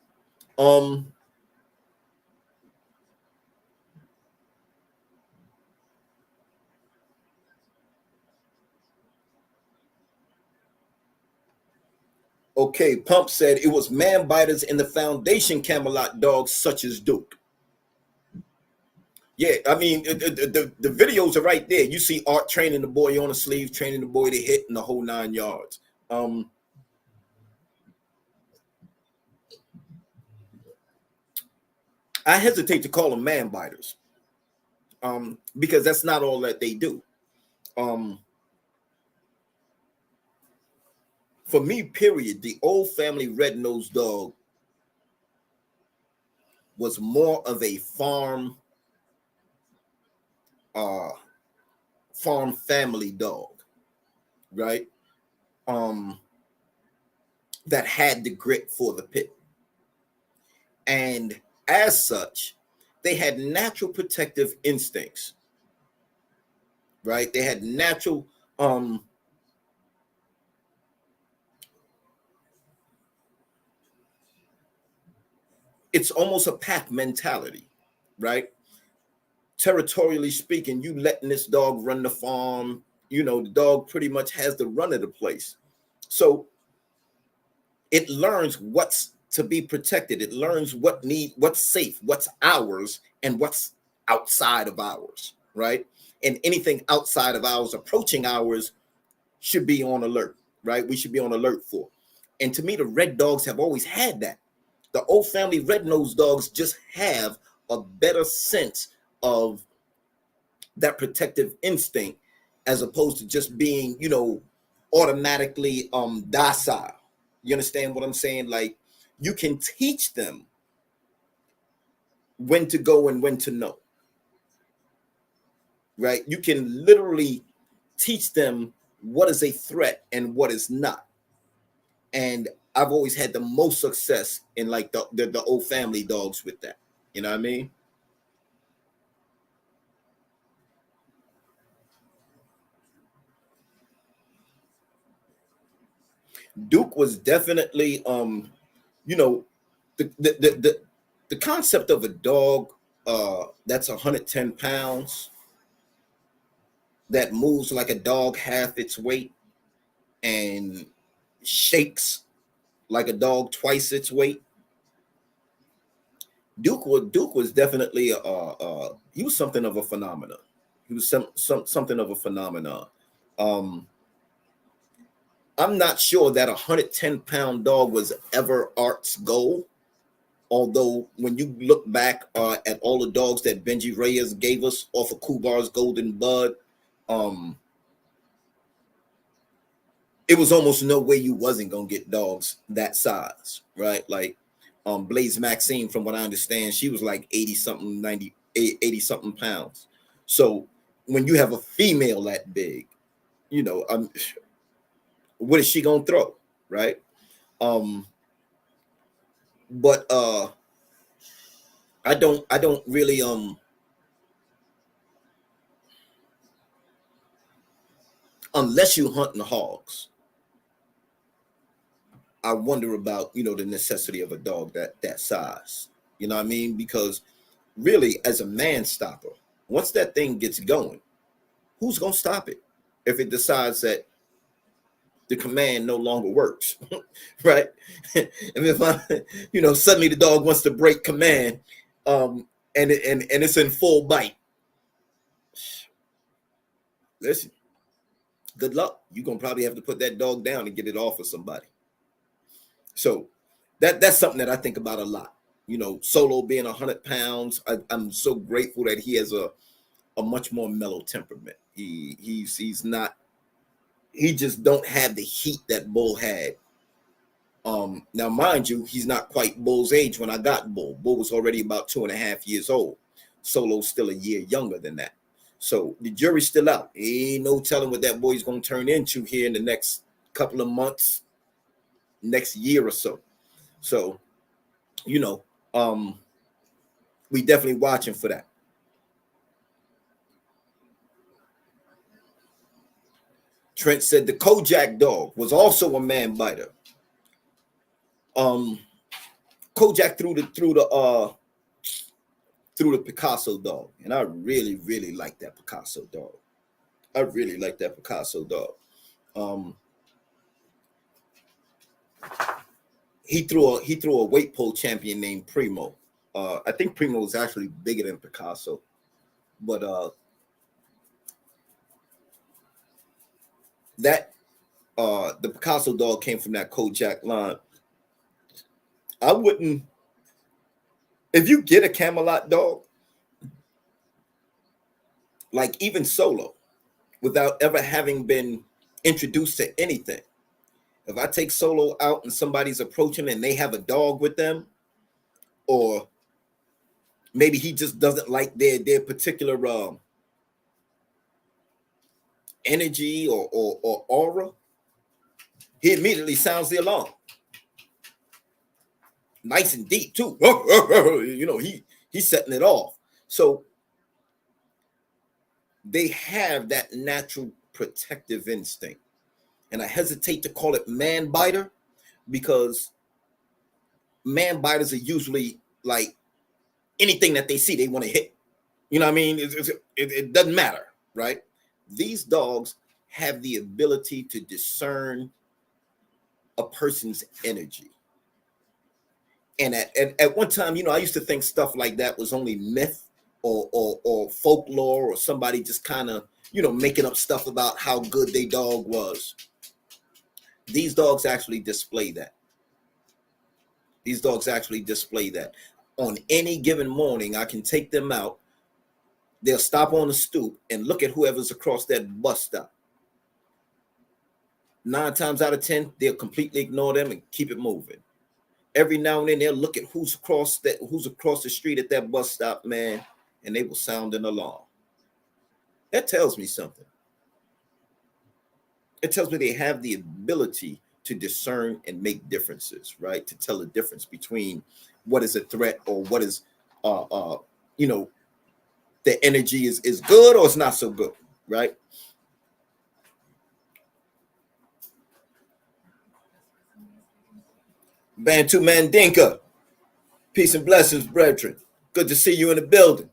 Okay, Pump said it was man biters in the foundation Camelot dogs such as Duke. Yeah, I mean, the videos are right there. You see Art training the boy on the sleeve, training the boy to hit in the whole 9 yards. I hesitate to call them man biters, because that's not all that they do. Um, for me, period, the old family red-nosed dog was more of a uh, farm family dog, right? Um, that had the grit for the pit. And as such, they had natural protective instincts, right? They had natural, it's almost a pack mentality, right? Territorially speaking, you letting this dog run the farm, the dog pretty much has the run of the place. So it learns what's to be protected. It learns what's safe, what's ours, and what's outside of ours, right? And anything outside of ours, approaching ours, should be on alert, right? We should be on alert for. And to me, the red dogs have always had that. The old family red-nosed dogs just have a better sense of that protective instinct, as opposed to just being, automatically docile. You understand what I'm saying? Like, you can teach them when to go and when to know, right? You can literally teach them what is a threat and what is not. And I've always had the most success in like the old family dogs with that. You know what I mean? Duke was definitely you know, the concept of a dog that's 110 pounds, that moves like a dog half its weight and shakes like a dog twice its weight. Duke was definitely he was something of a phenomenon. He was something of a phenomenon. Um, I'm not sure that 110-pound dog was ever Art's goal. Although when you look back at all the dogs that Benji Reyes gave us off of Kubar's Golden Bud, um, it was almost no way you wasn't gonna get dogs that size, right? Like Blaze Maxine, from what I understand, she was like 80 something, 80 something pounds. So when you have a female that big, what is she gonna throw, right? Um, but I don't really unless you hunting hogs, I wonder about the necessity of a dog that size. You know what I mean? Because really, as a man stopper, once that thing gets going, who's gonna stop it if it decides that the command no longer works, right? And if suddenly the dog wants to break command, and it's in full bite, listen, good luck. You're gonna probably have to put that dog down and get it off of somebody. So that's something that I think about a lot. Solo being 100 pounds, I'm so grateful that he has a much more mellow temperament. He's not, he just don't have the heat that Bull had. Now mind you, he's not quite Bull's age when I got Bull. Bull was already about 2.5 years old. Solo's still a year younger than that. So the jury's still out. Ain't no telling what that boy's gonna turn into here in the next couple of months, next year or so. So, you know, um, we definitely watching for that. Trent said the Kojak dog was also a man biter. Um, Kojak threw the Picasso dog, and I really really like that Picasso dog. I really like that Picasso dog. Um, he threw a weight pull champion named Primo. I think Primo was actually bigger than Picasso, but that the Picasso dog came from that Kojak line. I wouldn't, if you get a Camelot dog, like even solo, without ever having been introduced to anything. If I take solo out and somebody's approaching and they have a dog with them, or maybe he just doesn't like their particular energy or aura, he immediately sounds the alarm. Nice and deep too. You know, he's setting it off. So they have that natural protective instinct. And I hesitate to call it man biter, because man biters are usually like anything that they see, they want to hit. You know what I mean? It doesn't matter, right? These dogs have the ability to discern a person's energy. And at one time, you know, I used to think stuff like that was only myth or folklore, or somebody just kind of, you know, making up stuff about how good their dog was. These dogs actually display that. These dogs actually display that. On any given morning, I can take them out. They'll stop on the stoop and look at whoever's across that bus stop. 9 times out of 10, they'll completely ignore them and keep it moving. Every now and then, they'll look at who's across the street at that bus stop, man, and they will sound an alarm. That tells me something. It tells me they have the ability to discern and make differences, right? To tell the difference between what is a threat or what is, you know, the energy is good or it's not so good, right? Bantu Mandinka, peace and blessings, brethren. Good to see you in the building.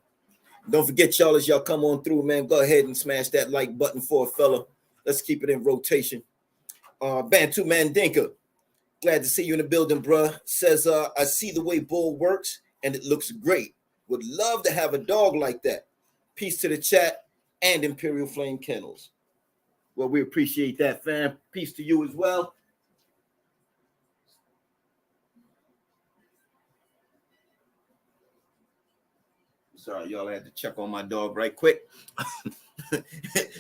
Don't forget, y'all, as y'all come on through, man, go ahead and smash that like button for a fella. Let's keep it in rotation. Bantu Mandinka, glad to see you in the building, bruh. Says, I see the way Bull works and it looks great. Would love to have a dog like that. Peace to the chat and Imperial Flame Kennels. Well, we appreciate that, fam. Peace to you as well. Sorry, y'all, I had to check on my dog right quick.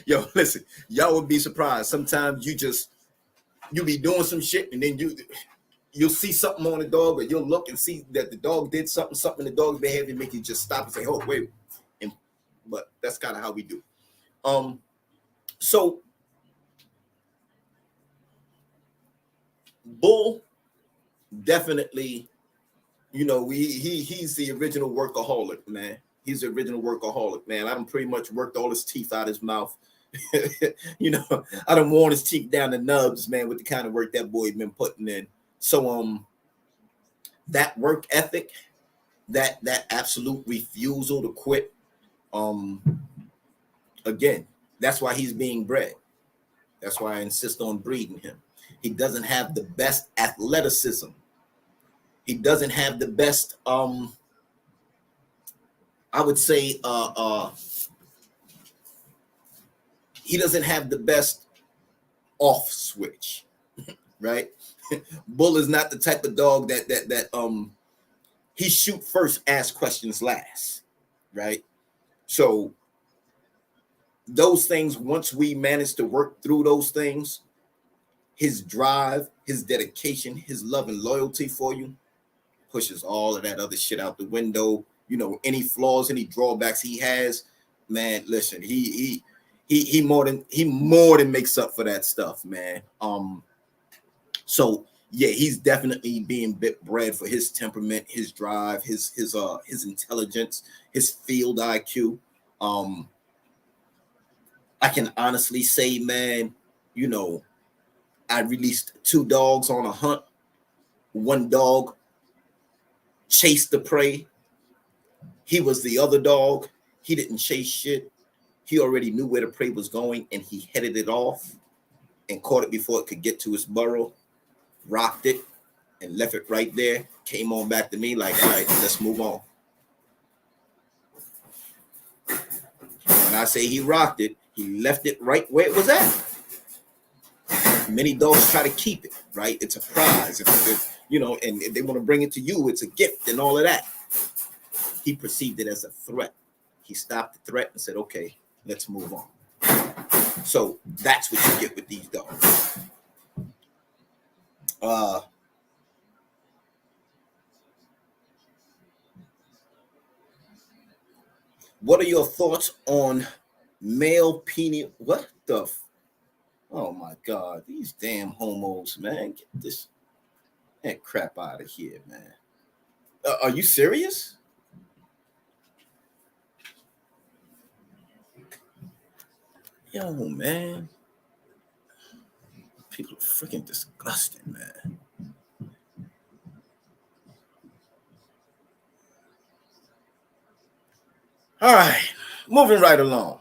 Yo, listen, y'all would be surprised. Sometimes you be doing some shit and then you'll see something on the dog, or you'll look and see that the dog did something in the dog's behavior, make you just stop and say, oh, wait. But that's kind of how we do. So Bull definitely, you know, he's the original workaholic, man. He's the original workaholic, man. I done pretty much worked all his teeth out his mouth. You know, I done worn his teeth down the nubs, man, with the kind of work that boy been putting in. So that work ethic, that absolute refusal to quit, again, that's why he's being bred. That's why I insist on breeding him. He doesn't have the best athleticism. He doesn't have the best, I would say, he doesn't have the best off switch, right? Bull is not the type of dog that he shoot first, ask questions last, right? So those things, once we manage to work through those things, his drive, his dedication, his love and loyalty for you pushes all of that other shit out the window. You know, any flaws, any drawbacks he has, man, listen, he more than makes up for that stuff, man. So yeah, he's definitely being bred for his temperament, his drive, his intelligence, his field IQ. I can honestly say, man, you know, I released 2 dogs on a hunt. One dog chased the prey. He was the other dog. He didn't chase shit. He already knew where the prey was going, and he headed it off and caught it before it could get to its burrow, rocked it, and left it right there. Came on back to me like, all right, let's move on. When I say he rocked it, he left it right where it was at. Many dogs try to keep it, right? It's a prize, and they want to bring it to you. It's a gift and all of that. He perceived it as a threat. He stopped the threat and said, okay, let's move on. So that's what you get with these dogs. What are your thoughts on male penile? What the? Oh my God, these damn homos, man. Get that crap out of here, man. Are you serious? Yo, man. People are freaking disgusting, man. All right, moving right along.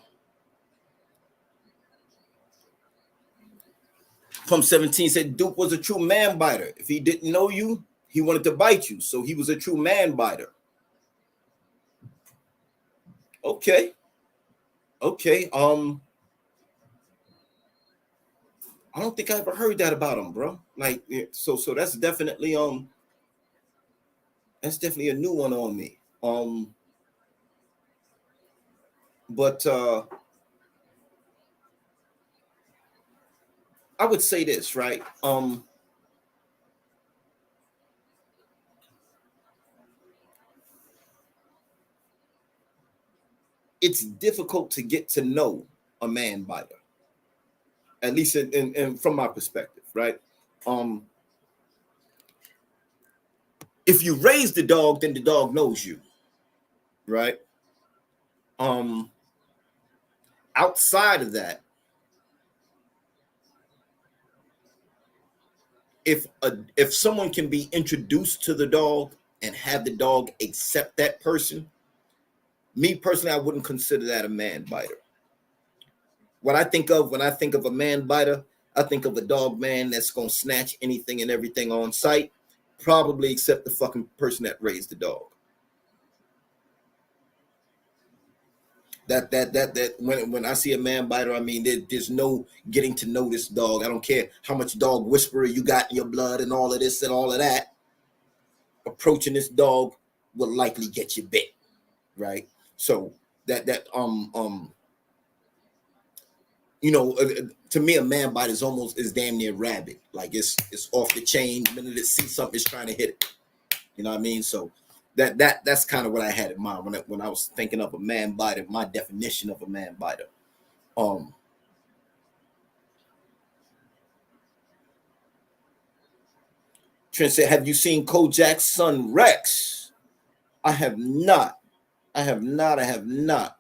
Pump 17 said Duke was a true man biter. If he didn't know you, he wanted to bite you. So he was a true man biter. Okay. Okay. I don't think I ever heard that about him, bro. Like, so that's definitely a new one on me. But I would say this, right? It's difficult to get to know a man biter, at least in from my perspective, right? If you raise the dog, then the dog knows you, right? Outside of that, if someone can be introduced to the dog and have the dog accept that person, me personally, I wouldn't consider that a man biter. What I think of when I think of a man biter, I think of a dog man that's gonna snatch anything and everything on sight, probably except the fucking person that raised the dog. That when I see a man biter, I mean there's no getting to know this dog. I don't care how much dog whisperer you got in your blood and all of this and all of that. Approaching this dog will likely get you bit, right? So to me, a man bite is damn near rabid. Like it's off the chain. The minute it sees something, it's trying to hit it. You know what I mean? So that's kind of what I had in mind when I was thinking of a man biter. My definition of a man biter. Trent said, "Have you seen Kojak's son Rex?" I have not. I have not.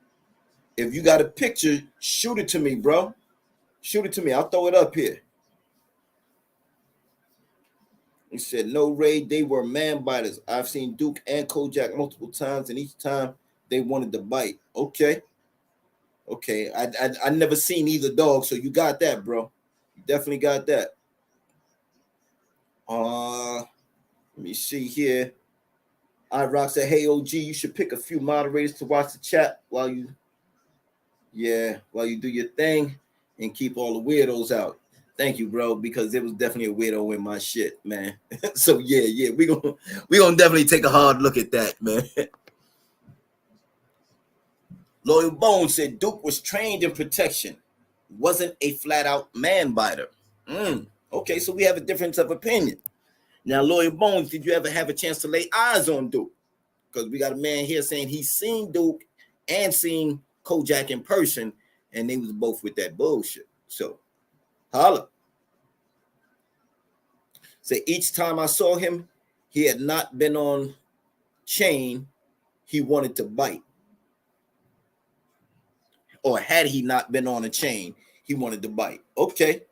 If you got a picture, shoot it to me, bro. Shoot it to me. I'll throw it up here. He said, "No raid. They were man biters. I've seen Duke and Kojak multiple times, and each time they wanted to bite." Okay. I never seen either dog, so you got that, bro. You definitely got that. Let me see here. I Rock said, "Hey OG, you should pick a few moderators to watch the chat while you do your thing and keep all the weirdos out." Thank you, bro, because there was definitely a weirdo in my shit, man. So yeah, we gonna definitely take a hard look at that, man. Loyal Bones said Duke was trained in protection, wasn't a flat out man biter. Okay, so we have a difference of opinion. Now, Loyal Bones, did you ever have a chance to lay eyes on Duke? Because we got a man here saying he's seen Duke and seen Kojak in person, and they was both with that bullshit. So, holla. So each time I saw him, he had not been on chain. He wanted to bite. Or had he not been on a chain, he wanted to bite. Okay.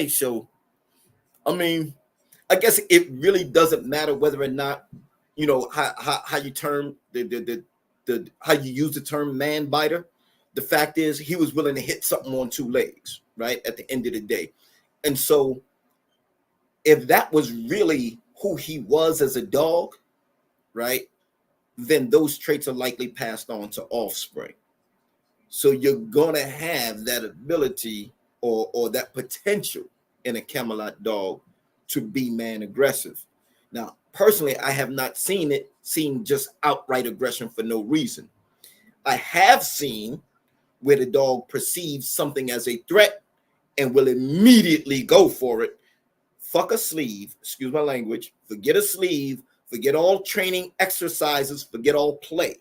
So, I mean, I guess it really doesn't matter whether or not, how you term the how you use the term man biter. The fact is he was willing to hit something on two legs, right? At the end of the day. And so if that was really who he was as a dog, right, then those traits are likely passed on to offspring. So you're gonna have that ability or that potential in a Camelot dog to be man aggressive. Now, personally, I have not seen just outright aggression for no reason. I have seen where the dog perceives something as a threat and will immediately go for it. Fuck a sleeve, excuse my language, forget a sleeve, forget all training exercises, forget all play,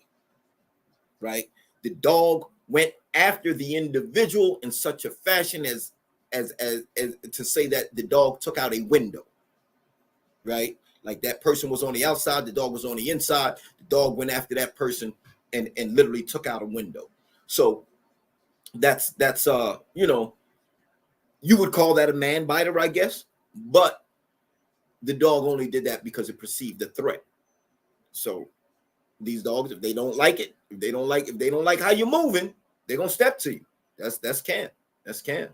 right? The dog went after the individual in such a fashion as to say that the dog took out a window, right? Like that person was on the outside, the dog was on the inside, the dog went after that person and literally took out a window. So that's you know, you would call that a man biter, I guess, but the dog only did that because it perceived the threat. So these dogs, if they don't like it, if they don't like how you're moving, they're gonna step to you. That's can. That's can.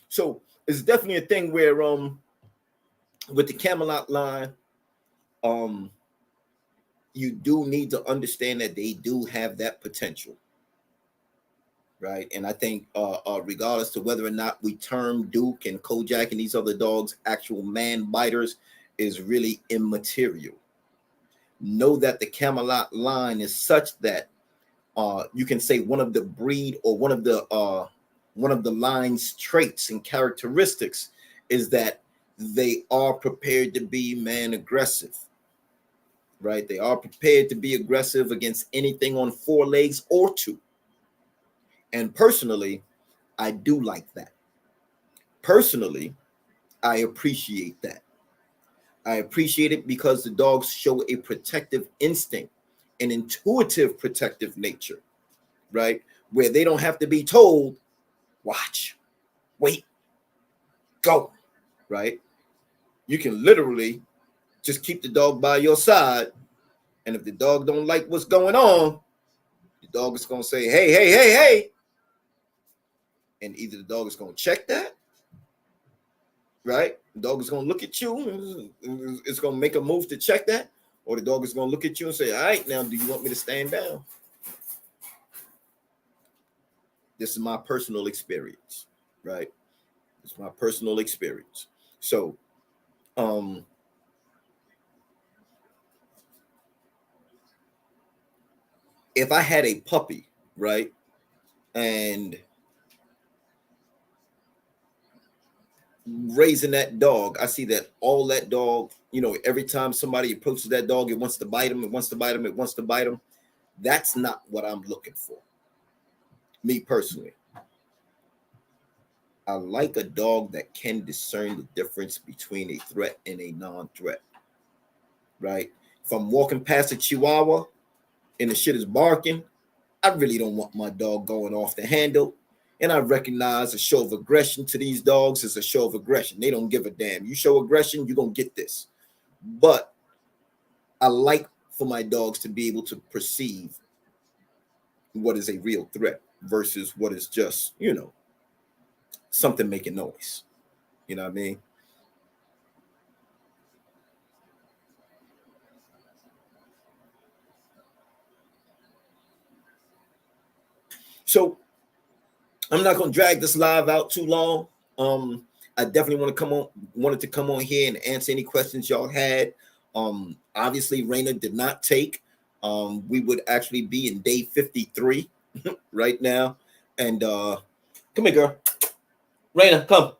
So it's definitely a thing where with the Camelot line, you do need to understand that they do have that potential, right? And I think regardless to whether or not we term Duke and Kojak and these other dogs actual man biters is really immaterial. Know that the Camelot line is such that you can say one of the breed or one of the line's traits and characteristics is that they are prepared to be man aggressive, right? They are prepared to be aggressive against anything on four legs or two. And personally, I do like that. Personally, I appreciate that. I appreciate it because the dogs show a protective instinct, an intuitive protective nature, right? Where they don't have to be told, watch, wait, go, right? You can literally just keep the dog by your side. And if the dog don't like what's going on, the dog is going to say, hey, hey, hey, hey. And either the dog is going to check that, right? The dog is going to look at you. It's going to make a move to check that. Or the dog is going to look at you and say, all right, now, do you want me to stand down? This is my personal experience, right? It's my personal experience. So, if I had a puppy, right, and raising that dog, I see that all that dog, you know, every time somebody approaches that dog, it wants to bite him, it wants to bite him, it wants to bite him. That's not what I'm looking for. Me personally. I like a dog that can discern the difference between a threat and a non-threat, right? If I'm walking past a Chihuahua and the shit is barking, I really don't want my dog going off the handle. And I recognize a show of aggression to these dogs is a show of aggression. They don't give a damn. You show aggression, you're going to get this. But I like for my dogs to be able to perceive what is a real threat versus what is just, you know, something making noise. You know what I mean? So I'm not going to drag this live out too long. I definitely wanted to come on here and answer any questions y'all had. Obviously, Raina did not take. We would actually be in day 53 right now. And come here, girl. Raina, come.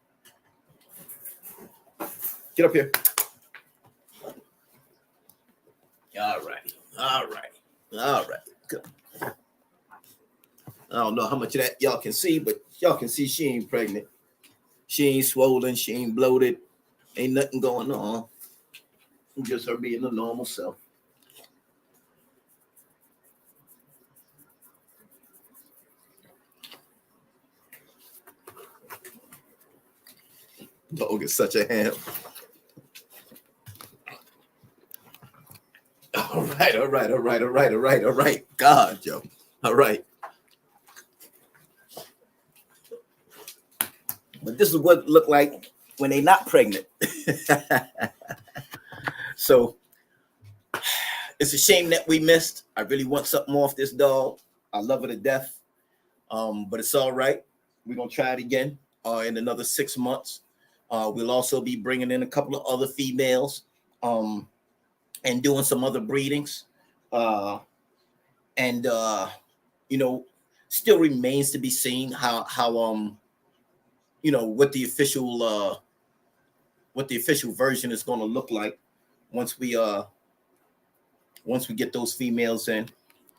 Get up here. All right. All right. All right. Good. I don't know how much of that y'all can see, but y'all can see she ain't pregnant. She ain't swollen. She ain't bloated. Ain't nothing going on. Just her being a normal self. Dog is such a ham. All right, all right, all right, all right, all right, all right. God, yo. All right. But this is what it look like when they're not pregnant. So it's a shame that we missed. I really want something off this dog. I love her to death. But it's all right. We're gonna try it again in another 6 months. We'll also be bringing in a couple of other females and doing some other breedings. And you know, still remains to be seen how you know, what the official version is going to look like once we get those females in.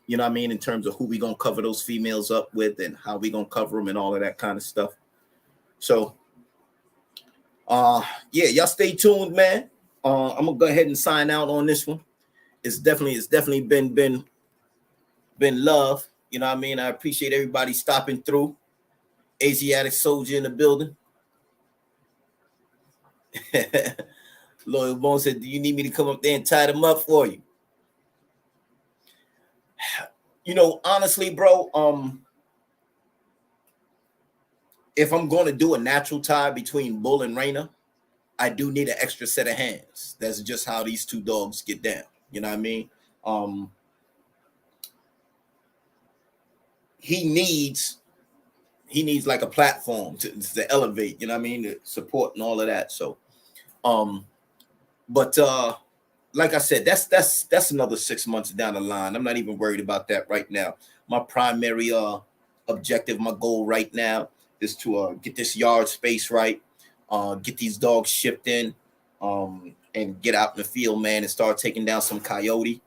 You know what I mean, in terms of who we gonna cover those females up with and how we gonna cover them and all of that kind of stuff. So yeah, y'all stay tuned, man. I'm gonna go ahead and sign out on this one. It's definitely been love. You know what I mean? I appreciate everybody stopping through. Asiatic Soldier in the building. Loyal Bone said, do you need me to come up there and tie them up for you? You know, honestly, bro, if I'm going to do a natural tie between Bull and Raina, I do need an extra set of hands. That's just how these two dogs get down. You know what I mean? He needs like a platform to elevate, you know what I mean, to support and all of that. So but like I said, that's another 6 months down the line. I'm not even worried about that right now. My primary objective, my goal right now is to get this yard space right, get these dogs shipped in, and get out in the field, man, and start taking down some coyote.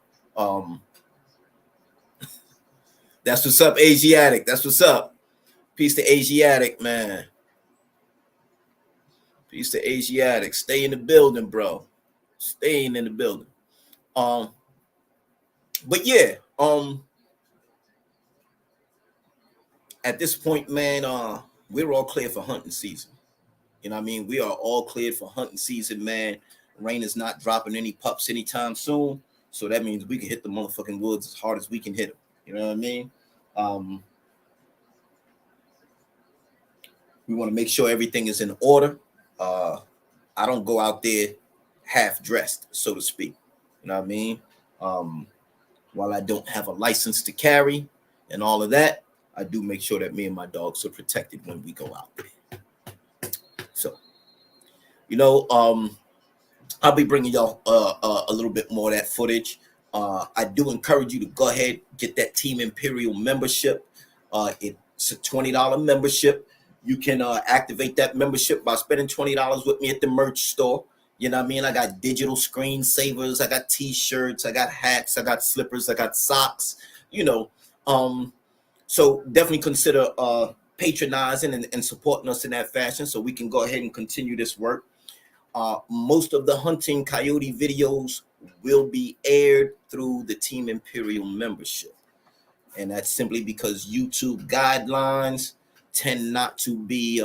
That's what's up, Asiatic. That's what's up. Peace to Asiatic, man. Peace to Asiatic. Stay in the building, bro. Staying in the building. But yeah, at this point, man, we're all clear for hunting season. You know what I mean? We are all cleared for hunting season, man. Rain is not dropping any pups anytime soon. So that means we can hit the motherfucking woods as hard as we can hit them. You know what I mean? We want to make sure everything is in order. I don't go out there half dressed, so to speak. You know what I mean? While I don't have a license to carry and all of that, I do make sure that me and my dogs are protected when we go out there. So, you know, I'll be bringing y'all a little bit more of that footage. I do encourage you to go ahead, get that Team Imperial membership. It's a $20 membership. You can activate that membership by spending $20 with me at the merch store. You know what I mean? I got digital screensavers, I got t-shirts, I got hats, I got slippers, I got socks, you know. So definitely consider patronizing and supporting us in that fashion so we can go ahead and continue this work. Most of the hunting coyote videos will be aired through the Team Imperial membership. And that's simply because YouTube guidelines tend not to be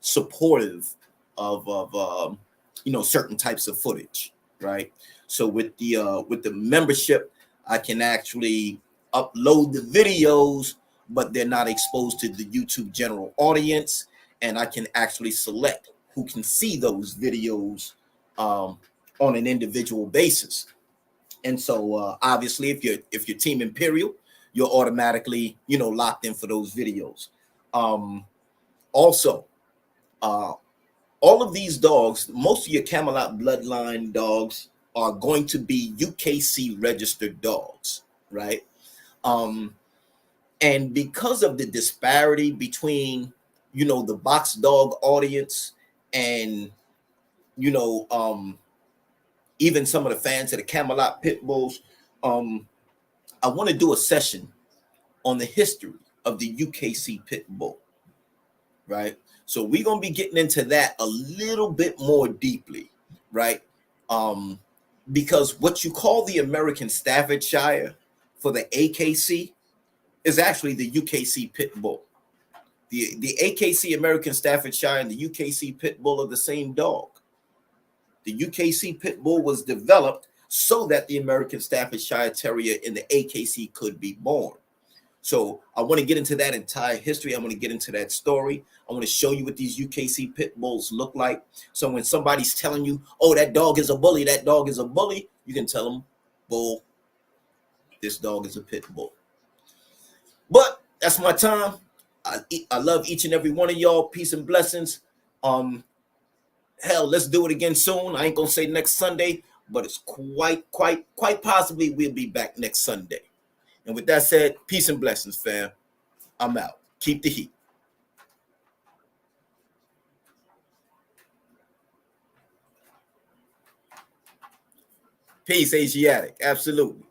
supportive of you know, certain types of footage, right? So with the membership, I can actually upload the videos, but they're not exposed to the YouTube general audience, and I can actually select who can see those videos on an individual basis. And so obviously, if you're Team Imperial, you're automatically, you know, locked in for those videos. Also, all of these dogs, most of your Camelot bloodline dogs are going to be UKC registered dogs, right? And because of the disparity between, you know, the box dog audience and, you know, even some of the fans of the Camelot pit bulls, I want to do a session on the history of the UKC pit bull, right? So we're going to be getting into that a little bit more deeply, right? Because what you call the American Staffordshire for the AKC is actually the UKC pit bull. The AKC American Staffordshire and the UKC pit bull are the same dog. The UKC pit bull was developed so that the American Staffordshire Terrier in the AKC could be born. So I want to get into that entire history. I want to get into that story. I want to show you what these UKC pit bulls look like. So when somebody's telling you, oh, that dog is a bully, that dog is a bully, you can tell them, bull, this dog is a pit bull. But that's my time. I love each and every one of y'all. Peace and blessings. Hell, let's do it again soon. I ain't gonna say next Sunday, but it's quite possibly we'll be back next Sunday. And with that said, peace and blessings, fam. I'm out. Keep the heat. Peace, Asiatic. Absolutely.